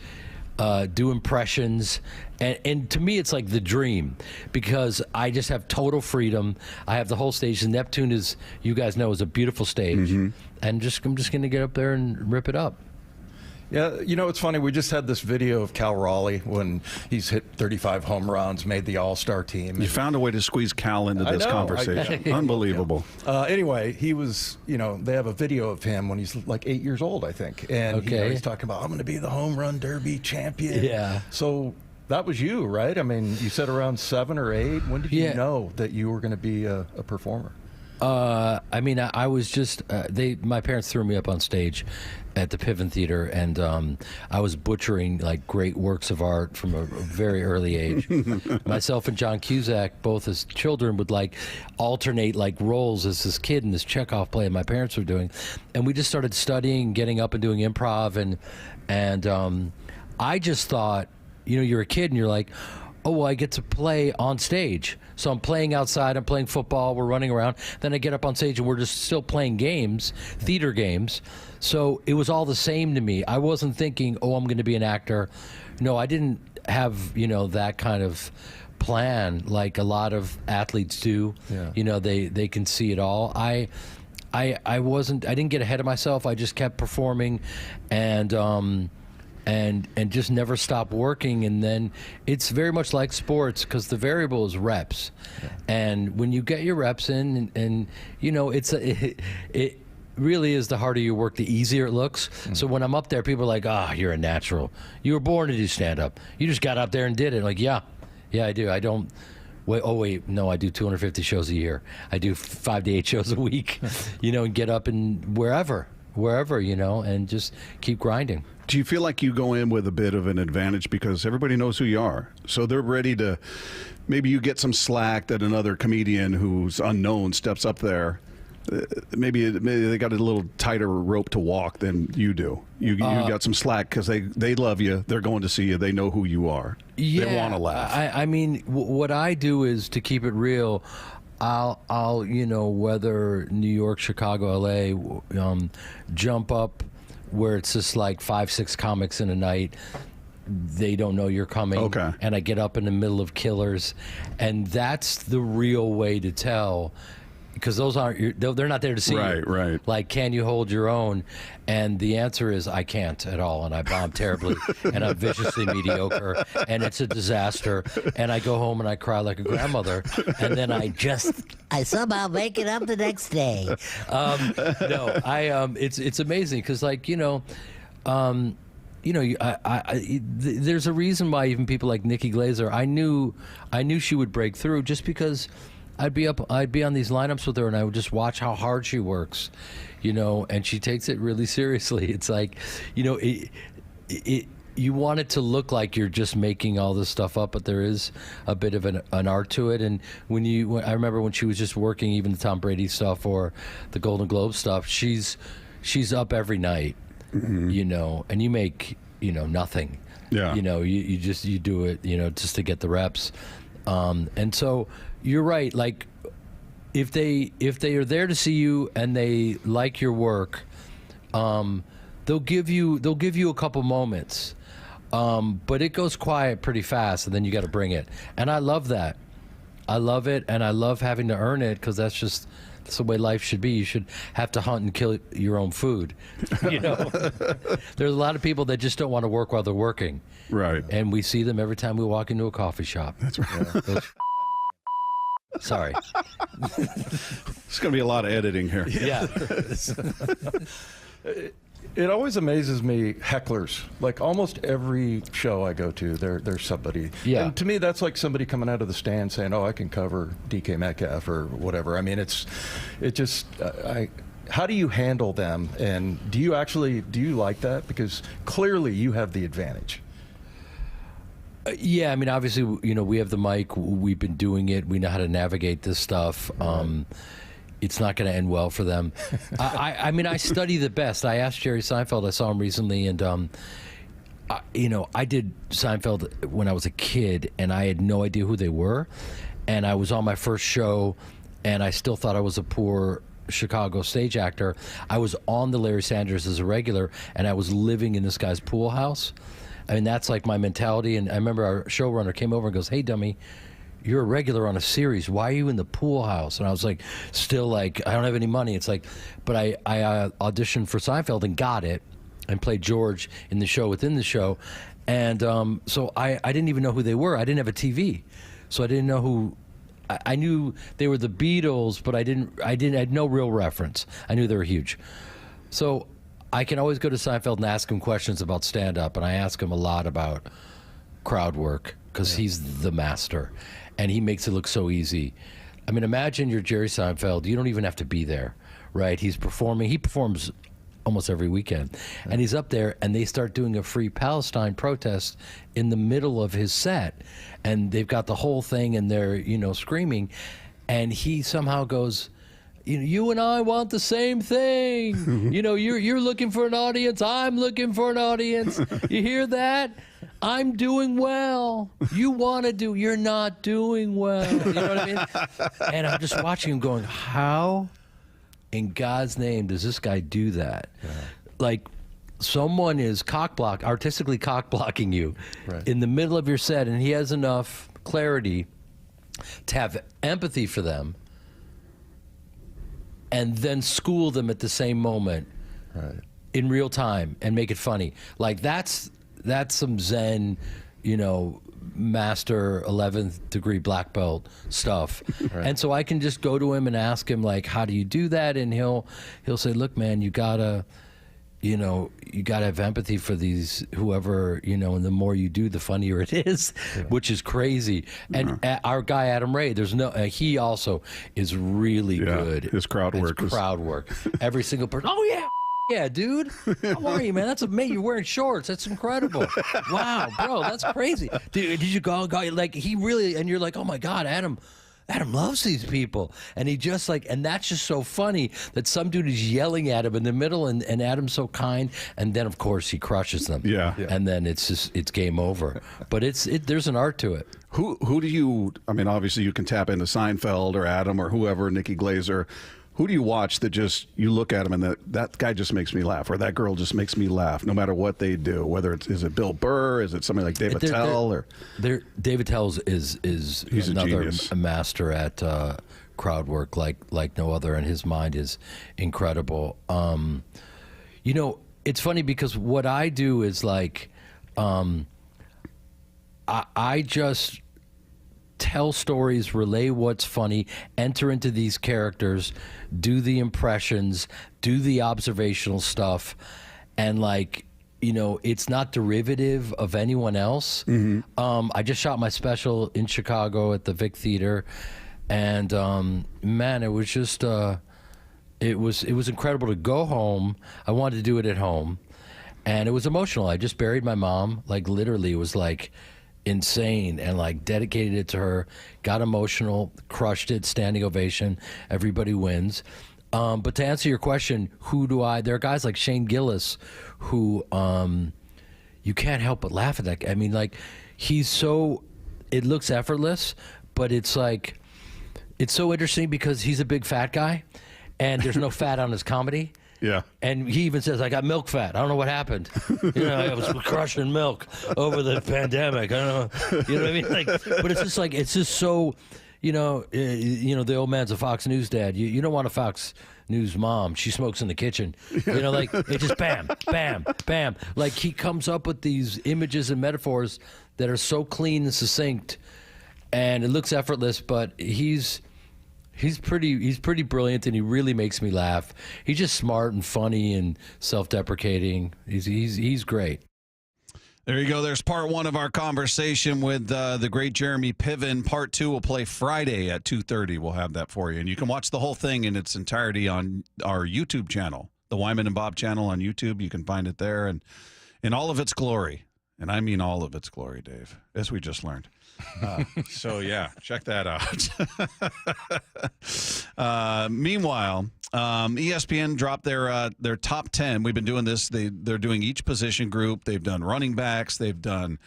do impressions, and to me it's like the dream, because I just have total freedom. I have the whole stage. The Neptune, is, you guys know, is a beautiful stage, and I'm just going to get up there and rip it up. Yeah, you know, it's funny. We just had this video of Cal Raleigh when he's hit 35 home runs, made the All-Star team. You found a way to squeeze Cal into this conversation. Unbelievable. Anyway, he was, you know, they have a video of him when he's like 8 years old, I think. And you know, he's talking about, I'm going to be the home run derby champion. Yeah. So that was you, right? I mean, you said around 7 or 8. When did you know that you were going to be a performer? I mean, I was just my parents threw me up on stage at the Piven Theater, and I was butchering like great works of art from a very early age. Myself and John Cusack, both as children, would like alternate like roles as this kid in this Chekhov play my parents were doing, and we just started studying, getting up and doing improv, and I just thought, you're a kid and you're like, oh, well, I get to play on stage. So I'm playing outside, I'm playing football, we're running around. Then I get up on stage and we're just still playing games, theater games. So it was all the same to me. I wasn't thinking, oh, I'm going to be an actor. No, I didn't have, that kind of plan like a lot of athletes do. Yeah. They can see it all. I didn't get ahead of myself. I just kept performing and just never stop working. And then it's very much like sports because the variable is reps. Yeah. And when you get your reps in and it really is, the harder you work, the easier it looks. So when I'm up there, people are like, you're a natural. You were born to do stand-up. You just got up there and did it. Like, yeah, I do. I don't... No, I do 250 shows a year. I do 5 to 8 shows a week, and get up and wherever, and just keep grinding. Do you feel like you go in with a bit of an advantage because everybody knows who you are? So they're ready to, maybe you get some slack that another comedian who's unknown steps up there. Maybe they got a little tighter rope to walk than you do. You got some slack because they love you. They're going to see you. They know who you are. Yeah, they want to laugh. I mean, what I do is, to keep it real, I'll whether New York, Chicago, LA, jump up where it's just like 5-6 comics in a night. They don't know you're coming. Okay. And I get up in the middle of killers, and that's the real way to tell. Because those aren't, they're not there to see you. Right. Like, can you hold your own? And the answer is, I can't at all, and I bomb terribly, and I'm viciously mediocre, and it's a disaster. And I go home and I cry like a grandmother, and then I somehow make it up the next day. It's amazing because, like, there's a reason why even people like Nikki Glaser, I knew she would break through just because. I'd be on these lineups with her, and I would just watch how hard she works, and she takes it really seriously. It's like, you want it to look like you're just making all this stuff up, but there is a bit of an art to it. And I remember when she was just working, even the Tom Brady stuff or the Golden Globe stuff, she's up every night, and you make, nothing. Yeah. You do it, just to get the reps. And so you're right. Like, if they are there to see you and they like your work, they'll give you a couple moments, but it goes quiet pretty fast, and then you got to bring it. And I love that. I love it, and I love having to earn it because that's the way life should be. You should have to hunt and kill your own food. There's a lot of people that just don't want to work while they're working. Right. And we see them every time we walk into a coffee shop. That's right. Sorry. There's going to be a lot of editing here. Yeah. It always amazes me, hecklers. Like, almost every show I go to, there's somebody. Yeah. And to me, that's like somebody coming out of the stand saying, "Oh, I can cover DK Metcalf," or whatever. I mean, how do you handle them? And do you like that? Because clearly you have the advantage. Yeah, I mean, obviously, we have the mic. We've been doing it. We know how to navigate this stuff. Right. It's not going to end well for them. I mean, I study the best. I asked Jerry Seinfeld. I saw him recently, and I did Seinfeld when I was a kid, and I had no idea who they were. And I was on my first show, and I still thought I was a poor Chicago stage actor. I was on the Larry Sanders as a regular, and I was living in this guy's pool house. I mean, that's like my mentality. And I remember our showrunner came over and goes, "Hey, dummy, you're a regular on a series. Why are you in the pool house?" And I was like, still like, I don't have any money. It's like, but I auditioned for Seinfeld and got it and played George in the show within the show. And so I didn't even know who they were. I didn't have a TV. So I didn't know who. I knew they were the Beatles, but I had no real reference. I knew they were huge. So I can always go to Seinfeld and ask him questions about stand-up, and I ask him a lot about crowd work because he's the master, and he makes it look so easy. I mean, imagine you're Jerry Seinfeld. You don't even have to be there, right? He's performing. He performs almost every weekend. And he's up there, and they start doing a Free Palestine protest in the middle of his set. And they've got the whole thing, and they're, screaming. And he somehow goes, you and I want the same thing. You're looking for an audience. I'm looking for an audience. You hear that? I'm doing well. You want to do, you're not doing well. You know what I mean? And I'm just watching him going, how in God's name does this guy do that? Yeah. Like, someone is artistically cock blocking you in the middle of your set, and he has enough clarity to have empathy for them and then school them at the same moment in real time and make it funny. Like, that's some Zen, master 11th degree black belt stuff. And so I can just go to him and ask him, like, how do you do that? And he'll say, look, man, you gotta have empathy for these, whoever, and the more you do, the funnier it is, which is crazy. And our guy, Adam Ray, he also is really good. His crowd work. Every single person. Oh, yeah. Yeah, dude. How are you, man? That's amazing. You're wearing shorts. That's incredible. Wow, bro, that's crazy. Dude, did you go, like, he really, and you're like, oh my God, Adam loves these people. And he just and that's just so funny that some dude is yelling at him in the middle, and Adam's so kind. And then, of course, he crushes them. Yeah. And then it's game over. But there's an art to it. Who do you, obviously you can tap into Seinfeld or Adam or whoever, Nikki Glaser. Who do you watch that just, you look at him and that guy just makes me laugh, or that girl just makes me laugh, no matter what they do? Whether is it Bill Burr, is it somebody like Dave Attell, or Dave Attell is he's another master at crowd work like no other, and his mind is incredible. It's funny because what I do is I just tell stories, relay what's funny, enter into these characters, do the impressions, do the observational stuff, and it's not derivative of anyone else. I just shot my special in Chicago at the Vic Theater, and man, it was just it was incredible to go home. I wanted to do it at home, and it was emotional. I just buried my mom, literally. It was insane, and dedicated it to her, got emotional, crushed it, standing ovation, everybody wins. But to answer your question, there are guys like Shane Gillis who you can't help but laugh at that. He's so, it looks effortless, but it's so interesting because he's a big fat guy and there's no fat on his comedy. Yeah. And he even says, I got milk fat. I don't know what happened. I was crushing milk over the pandemic. I don't know. You know what I mean? But it's just so, the old man's a Fox News dad. You don't want a Fox News mom. She smokes in the kitchen. It just bam, bam, bam. He comes up with these images and metaphors that are so clean and succinct, and it looks effortless, but he's pretty brilliant, and he really makes me laugh. He's just smart and funny and self-deprecating. He's great. There you go. There's part one of our conversation with the great Jeremy Piven. Part two will play Friday at 2:30. We'll have that for you, and you can watch the whole thing in its entirety on our YouTube channel, the Wyman and Bob channel on YouTube. You can find it there, and in all of its glory, and I mean all of its glory, Dave, as we just learned. So yeah, check that out. Meanwhile, ESPN dropped their top 10. We've been doing this. They're doing each position group. They've done running backs. They've done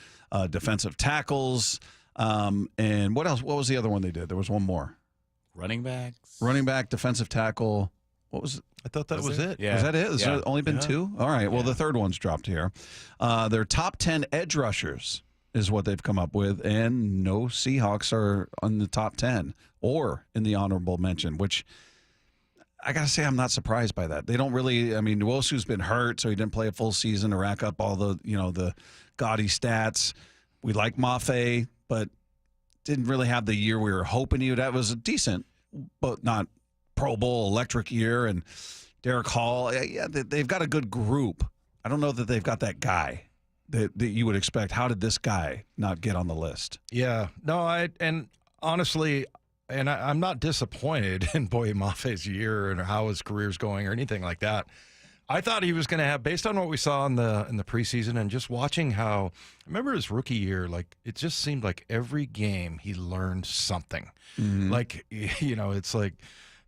defensive tackles. And what else? What was the other one they did? There was one more. Running back, defensive tackle. What was it? I thought that was it. Yeah. Was that it? Has there only been 2? All right. Well, Yeah. the third one's dropped here. Their top 10 edge rushers is what they've come up with, and no Seahawks are on the top 10 or in the honorable mention, which I got to say I'm not surprised by that. They don't really, Nwosu's been hurt, so he didn't play a full season to rack up all the, the gaudy stats. We like Mafe, but didn't really have the year we were hoping he would have. It was a decent, but not Pro Bowl electric year. And Derek Hall, they've got a good group. I don't know that they've got that guy that you would expect. How did this guy not get on the list? Yeah. No, and honestly, I'm not disappointed in Boye Mafe's year and how his career's going or anything like that. I thought he was going to have, based on what we saw in the preseason and just watching how, I remember his rookie year, like it just seemed like every game he learned something. Like, it's like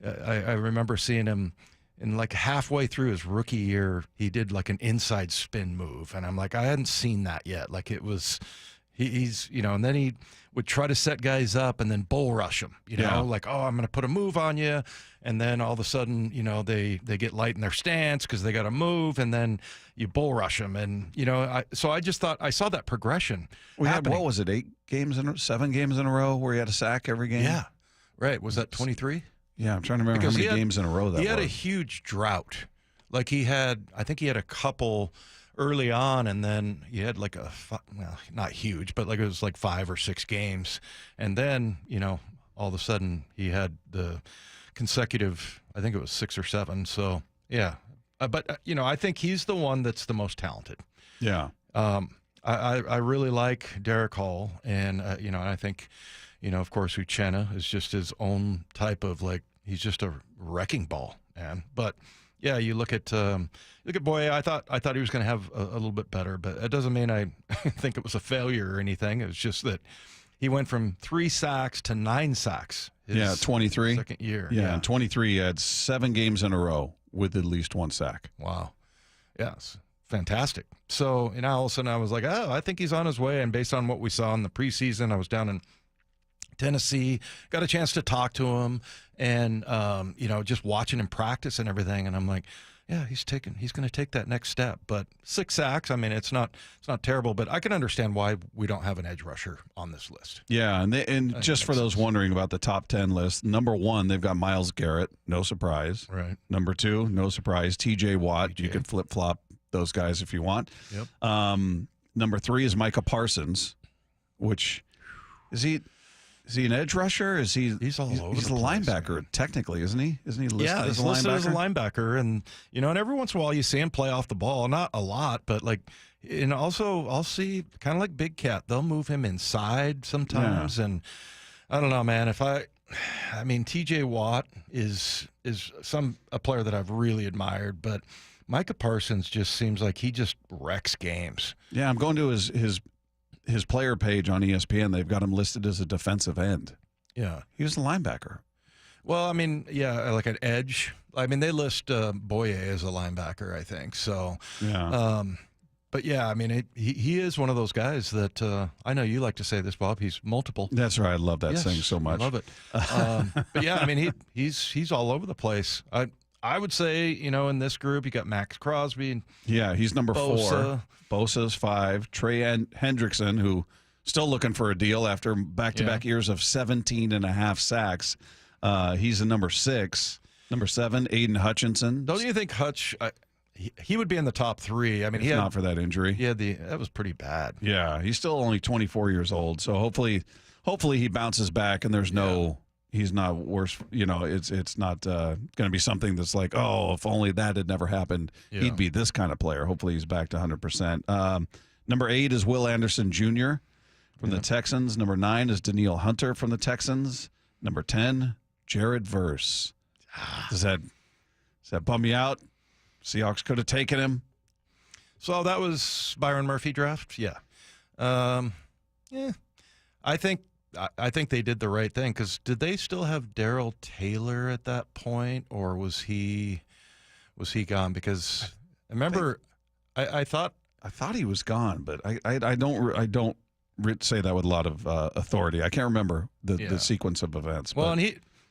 I remember seeing him in like halfway through his rookie year, he did like an inside spin move. And I'm like, I hadn't seen that yet. Like it was, he's, and then he would try to set guys up and then bull rush them, like, oh, I'm going to put a move on you. And then all of a sudden, they get light in their stance because they got to move, and then you bull rush them. And, so I just thought I saw that progression. We had, what was it, 7 games in a row where he had a sack every game? Yeah. Right. Was that 23? Yeah, I'm trying to remember how many games in a row that was. He had a huge drought. Like I think he had a couple early on, and then he had like not huge, but like it was like 5 or 6 games. And then, all of a sudden he had the consecutive, I think it was 6 or 7. So, yeah. But, I think he's the one that's the most talented. Yeah. I really like Derek Hall, and, I think, of course, Uchenna is just his own type of, like, he's just a wrecking ball, man. But, yeah, you look at Boye. I thought he was going to have a little bit better, but it doesn't mean I think it was a failure or anything. It was just that he went from 3 sacks to 9 sacks. 23. Second year. Yeah, in 23, he had 7 games in a row with at least 1 sack. Wow. Yes. Fantastic. So, all of a sudden I was like, oh, I think he's on his way. And based on what we saw in the preseason, I was down in Tennessee, got a chance to talk to him, and, just watching him practice and everything. And I'm like, yeah, he's going to take that next step. But 6 sacks, I mean, it's not terrible, but I can understand why we don't have an edge rusher on this list. Yeah, and just for those wondering about the top 10 list, number 1, they've got Myles Garrett, no surprise. Right. Number 2, no surprise, TJ Watt. You could flip-flop those guys if you want. Yep. Number 3 is Micah Parsons, which is he an edge rusher? He's all over. He's a linebacker, man. Technically, isn't he? Isn't he listed as a linebacker? Listed as a linebacker, and and every once in a while you see him play off the ball. Not a lot, but like, and also I'll see kind of like Big Cat. They'll move him inside sometimes, and I don't know, man. I mean, TJ Watt is a player that I've really admired, but Micah Parsons just seems like he just wrecks games. Yeah, I'm going to his player page on ESPN. They've got him listed as a defensive end. Yeah. He was a linebacker. Well, I mean, yeah, like an edge. I mean, they list Boye as a linebacker, I think. So, yeah. But yeah, I mean, he is one of those guys that I know you like to say this, Bob. He's multiple. That's right. I love that saying so much. I love it. But yeah, I mean, he's all over the place. I would say, in this group, you got Max Crosby. Yeah, he's number Bosa. 4. Bosa's 5. Trey Hendrickson, who still looking for a deal after back-to-back years of 17.5 sacks. He's a number 6. Number 7, Aiden Hutchinson. Don't you think Hutch? He would be in the top 3. I mean, not for that injury. That was pretty bad. Yeah, he's still only 24 years old. So hopefully he bounces back and there's no. He's not worse. It's not going to be something that's like, oh, if only that had never happened, he'd be this kind of player. Hopefully he's back to 100%. Number 8 is Will Anderson Jr. from the Texans. Number 9 is Danielle Hunter from the Texans. Number 10, Jared Verse. Does that bum you out? Seahawks could have taken him. So that was Byron Murphy draft? Yeah. I think they did the right thing, because did they still have Darrell Taylor at that point, or was he gone? Because I remember I thought he was gone, but I don't say that with a lot of authority. I can't remember the sequence of events. Well, and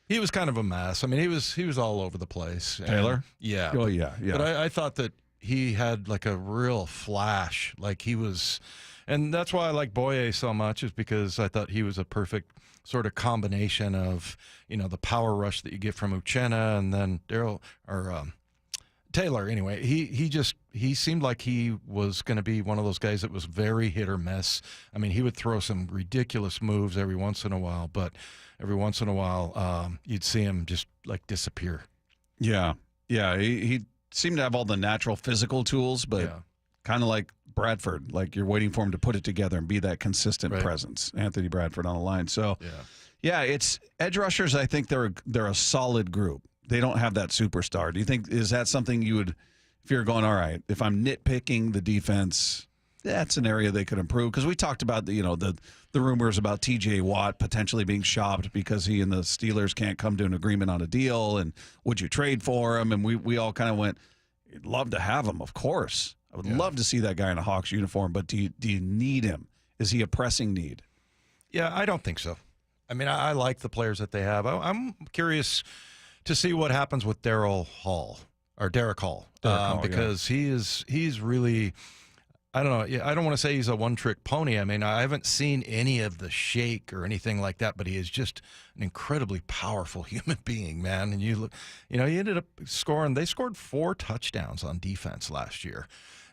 he was kind of a mess. I mean, he was all over the place. Taylor? Yeah. Oh yeah. But I thought that he had like a real flash, like he was. And that's why I like Boye so much, is because I thought he was a perfect sort of combination of, the power rush that you get from Uchenna and then Taylor. Anyway, he seemed like he was going to be one of those guys that was very hit or miss. I mean, he would throw some ridiculous moves every once in a while, but every once in a while you'd see him just like disappear. Yeah. Yeah. He seemed to have all the natural physical tools, but kind of like Bradford, like you're waiting for him to put it together and be that consistent presence. Anthony Bradford on the line. So Yeah, it's edge rushers. I think they're a solid group. They don't have that superstar. Do you think is that something you would, if you're going, all right, if I'm nitpicking the defense, that's an area they could improve? Because we talked about the rumors about T.J. Watt potentially being shopped because he and the Steelers can't come to an agreement on a deal, and would you trade for him? And we all kind of went, I'd love to have him, of course. I would love to see that guy in a Hawks uniform, but do you need him? Is he a pressing need? Yeah, I don't think so. I mean, I like the players that they have. I'm curious to see what happens with Derek Hall, because he's really, I don't know. Yeah, I don't want to say he's a one-trick pony. I mean, I haven't seen any of the shake or anything like that, but he is just an incredibly powerful human being, man. And he ended up scoring. They scored 4 touchdowns on defense last year,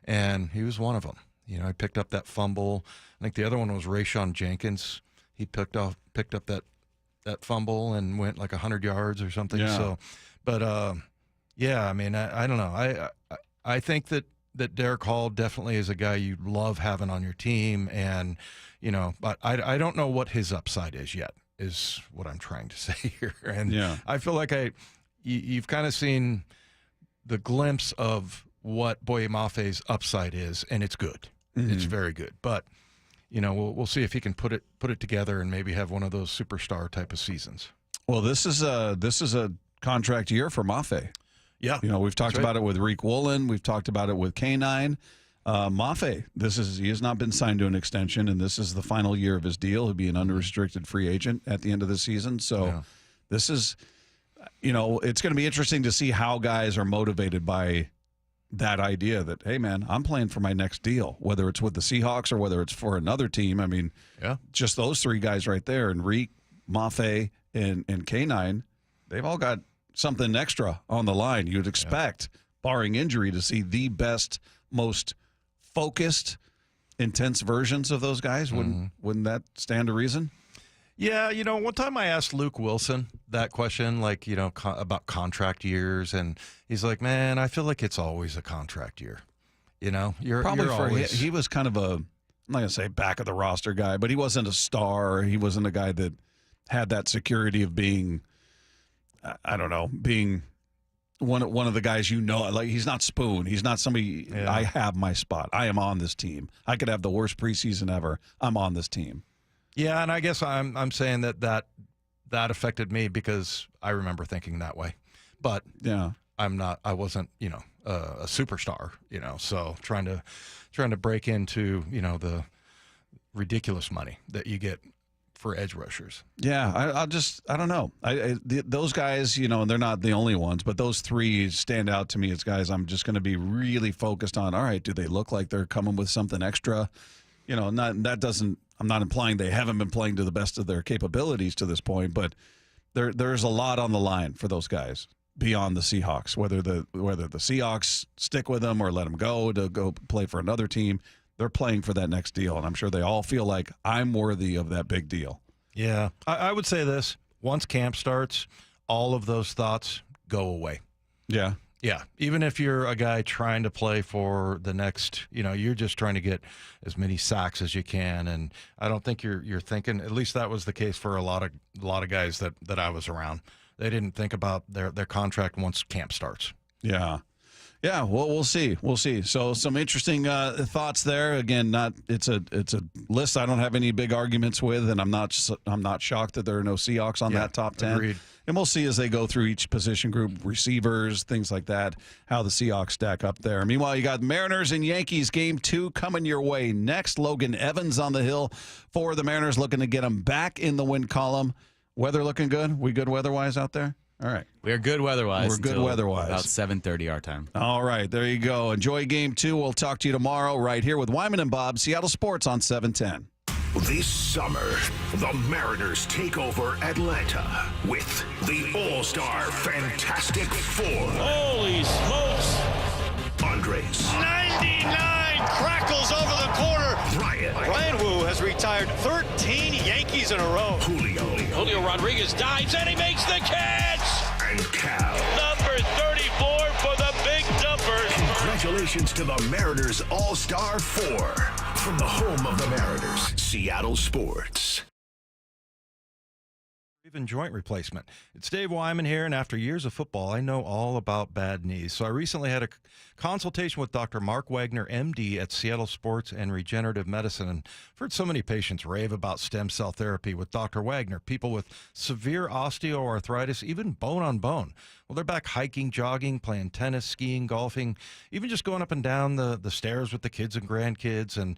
and he was one of them. He picked up that fumble. I think the other one was Rayshon Jenkins. He picked up that fumble and went like 100 yards or something. Yeah. So, but I mean, I don't know. I think that Derek Hall definitely is a guy you love having on your team, and but I don't know what his upside is yet. Is what I'm trying to say here. And I feel like you've kind of seen the glimpse of what Boye Mafe's upside is, and it's good. Mm-hmm. It's very good, but. We'll see if he can put it together and maybe have one of those superstar type of seasons. Well, this is a contract year for Mafe. Yeah, we've talked about it with Reek Woolen. We've talked about it with K9. Mafe, he has not been signed to an extension, and this is the final year of his deal. He'll be an unrestricted free agent at the end of the season. So this is, it's going to be interesting to see how guys are motivated by that idea that, hey, man, I'm playing for my next deal, whether it's with the Seahawks or whether it's for another team. I mean, just those 3 guys right there, and Reek, Mafe, and K9, they've all got something extra on the line. You'd expect, barring injury, to see the best, most focused, intense versions of those guys. Wouldn't that stand to reason? Yeah, one time I asked Luke Wilson that question, about contract years, and he's like, "Man, I feel like it's always a contract year." You're always... he was kind of I'm not gonna say back of the roster guy, but he wasn't a star. He wasn't a guy that had that security of being, I don't know, being one of the guys. Like he's not Spoon. He's not somebody. I have my spot. I am on this team. I could have the worst preseason ever. I'm on this team. Yeah, and I guess I'm saying that affected me because I remember thinking that way, but I wasn't a superstar, so trying to break into the ridiculous money that you get for edge rushers. Yeah, I don't know. Those guys, and they're not the only ones, but those 3 stand out to me as guys I'm just going to be really focused on. All right, do they look like they're coming with something extra? I'm not implying they haven't been playing to the best of their capabilities to this point, but there's a lot on the line for those guys beyond the Seahawks. Whether the Seahawks stick with them or let them go to go play for another team, they're playing for that next deal, and I'm sure they all feel like I'm worthy of that big deal. Yeah, I would say this: once camp starts, all of those thoughts go away. Yeah. Yeah, even if you're a guy trying to play for the next, you're just trying to get as many sacks as you can, and I don't think you're thinking. At least that was the case for a lot of guys that I was around. They didn't think about their contract once camp starts. Yeah. Yeah, well, we'll see. We'll see. So some interesting thoughts there. Again, it's a list I don't have any big arguments with, and I'm not shocked that there are no Seahawks on that top 10. Agreed. And we'll see as they go through each position group, receivers, things like that, how the Seahawks stack up there. Meanwhile, you got Mariners and Yankees game 2 coming your way next. Logan Evans on the hill for the Mariners, looking to get them back in the win column. Weather looking good? We good weather-wise out there? All right. We are good weather-wise. We're good weather-wise. About 7:30 our time. All right, there you go. Enjoy game 2. We'll talk to you tomorrow right here with Wyman and Bob, Seattle Sports on 710. This summer, the Mariners take over Atlanta with the All-Star Fantastic Four. Holy smokes! Andres. 99 crackles over the corner. Brian Wu has retired 13 Yankees in a row. Julio Rodriguez dives and he makes the catch. And Cal. Number 34 for the Big Dumpers. Congratulations to the Mariners All-Star 4 from the home of the Mariners, Seattle Sports. Piven joint replacement. It's Dave Wyman here, and after years of football, I know all about bad knees. So I recently had a consultation with Dr. Mark Wagner, MD, at Seattle Sports and Regenerative Medicine, and I've heard so many patients rave about stem cell therapy with Dr. Wagner. People with severe osteoarthritis, even bone on bone. Well, they're back hiking, jogging, playing tennis, skiing, golfing, even just going up and down the stairs with the kids and grandkids, and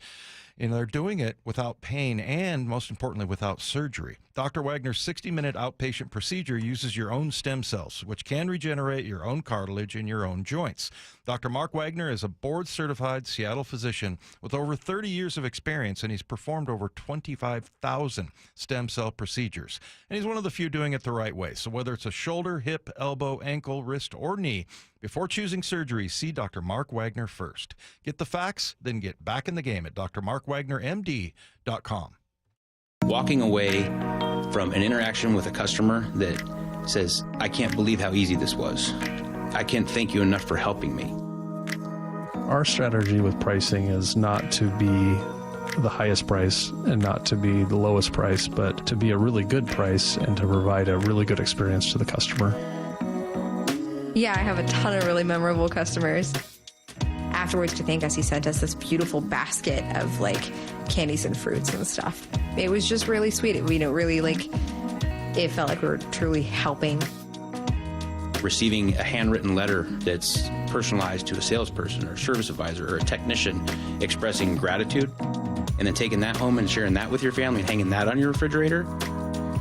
they're doing it without pain and, most importantly, without surgery. Dr. Wagner's 60-minute outpatient procedure uses your own stem cells, which can regenerate your own cartilage in your own joints. Dr. Mark Wagner is a board-certified Seattle physician with over 30 years of experience, and he's performed over 25,000 stem cell procedures. And he's one of the few doing it the right way. So whether it's a shoulder, hip, elbow, ankle, wrist, or knee, before choosing surgery, see Dr. Mark Wagner first. Get the facts, then get back in the game at drmarkwagnermd.com. Walking away from an interaction with a customer that says, I can't believe how easy this was. I can't thank you enough for helping me. Our strategy with pricing is not to be the highest price and not to be the lowest price, but to be a really good price and to provide a really good experience to the customer. Yeah, I have a ton of really memorable customers. Afterwards, to thank us, he sent us this beautiful basket of like candies and fruits and stuff. It was just really sweet. It, really it felt like we were truly helping. Receiving a handwritten letter that's personalized to a salesperson or service advisor or a technician expressing gratitude, and then taking that home and sharing that with your family and hanging that on your refrigerator,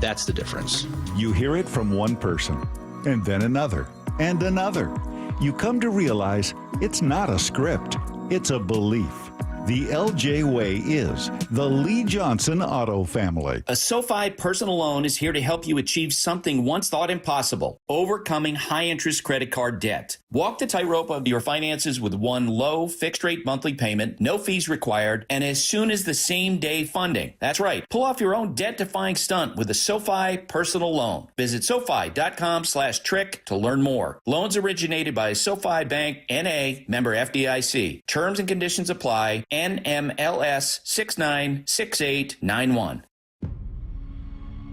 that's the difference. You hear it from one person, and then another, and another. You come to realize it's not a script, it's a belief. The LJ Way is the Lee Johnson Auto family. A SoFi personal loan is here to help you achieve something once thought impossible, overcoming high-interest credit card debt. Walk the tightrope of your finances with one low, fixed-rate monthly payment, no fees required, and as soon as the same-day funding. That's right. Pull off your own debt-defying stunt with a SoFi personal loan. Visit SoFi.com/trick to learn more. Loans originated by SoFi Bank, N.A., member FDIC. Terms and conditions apply. NMLS 696891.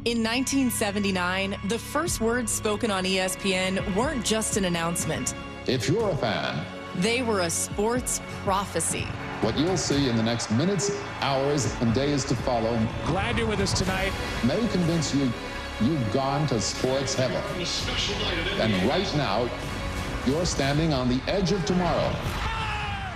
In 1979, the first words spoken on ESPN weren't just an announcement. If you're a fan, they were a sports prophecy. What you'll see in the next minutes, hours, and days to follow, glad you're with us tonight, may convince you you've gone to sports heaven. And right now, you're standing on the edge of tomorrow.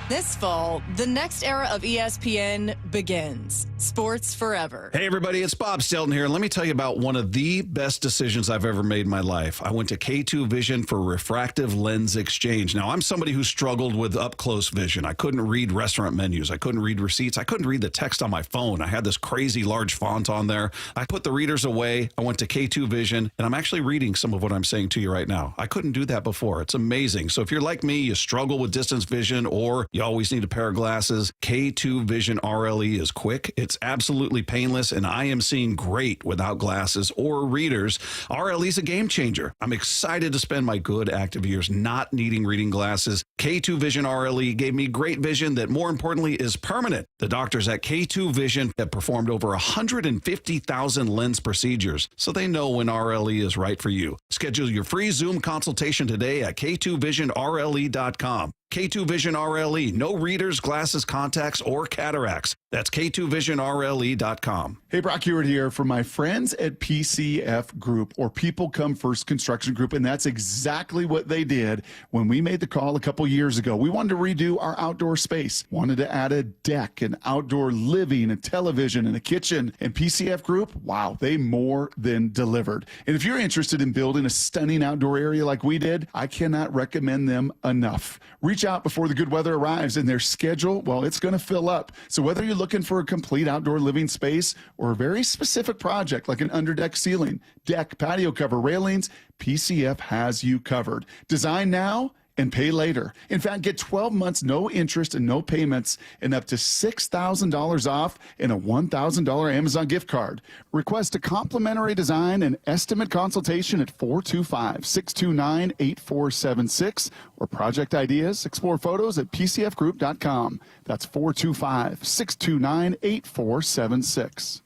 This fall, the next era of ESPN begins. Sports forever. Hey, everybody, it's Bob Stelton here. Let me tell you about one of the best decisions I've ever made in my life. I went to K2 Vision for refractive lens exchange. Now, I'm somebody who struggled with up-close vision. I couldn't read restaurant menus. I couldn't read receipts. I couldn't read the text on my phone. I had this crazy large font on there. I put the readers away. I went to K2 Vision, and I'm actually reading some of what I'm saying to you right now. I couldn't do that before. It's amazing. So if you're like me, you struggle with distance vision, or you always need a pair of glasses, K2 Vision RLE is quick. It's absolutely painless, and I am seeing great without glasses or readers. RLE is a game changer. I'm excited to spend my good active years not needing reading glasses. K2 Vision RLE gave me great vision that, more importantly, is permanent. The doctors at K2 Vision have performed over 150,000 lens procedures, so they know when RLE is right for you. Schedule your free Zoom consultation today at K2VisionRLE.com. K2 Vision RLE. No readers, glasses, contacts, or cataracts. That's K2VisionRLE.com. Hey, Brock Hewitt here from my friends at PCF Group, or People Come First Construction Group, and that's exactly what they did when we made the call a couple years ago. We wanted to redo our outdoor space, wanted to add a deck, an outdoor living, a television, and a kitchen, and PCF Group, wow, they more than delivered. And if you're interested in building a stunning outdoor area like we did, I cannot recommend them enough. Reach out before the good weather arrives, and their schedule, well, it's going to fill up. So whether you're looking for a complete outdoor living space or a very specific project like an underdeck ceiling, deck, patio cover, railings, PCF has you covered. Design now and pay later. In fact, get 12 months, no interest and no payments, and up to $6,000 off and a $1,000 Amazon gift card. Request a complimentary design and estimate consultation at 425-629-8476 or project ideas. Explore photos at pcfgroup.com. That's 425-629-8476.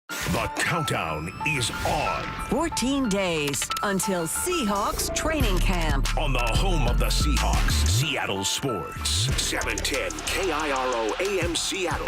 The countdown is on. 14 days until Seahawks training camp. On the home of the Seahawks, Seattle Sports. 710 KIRO AM Seattle.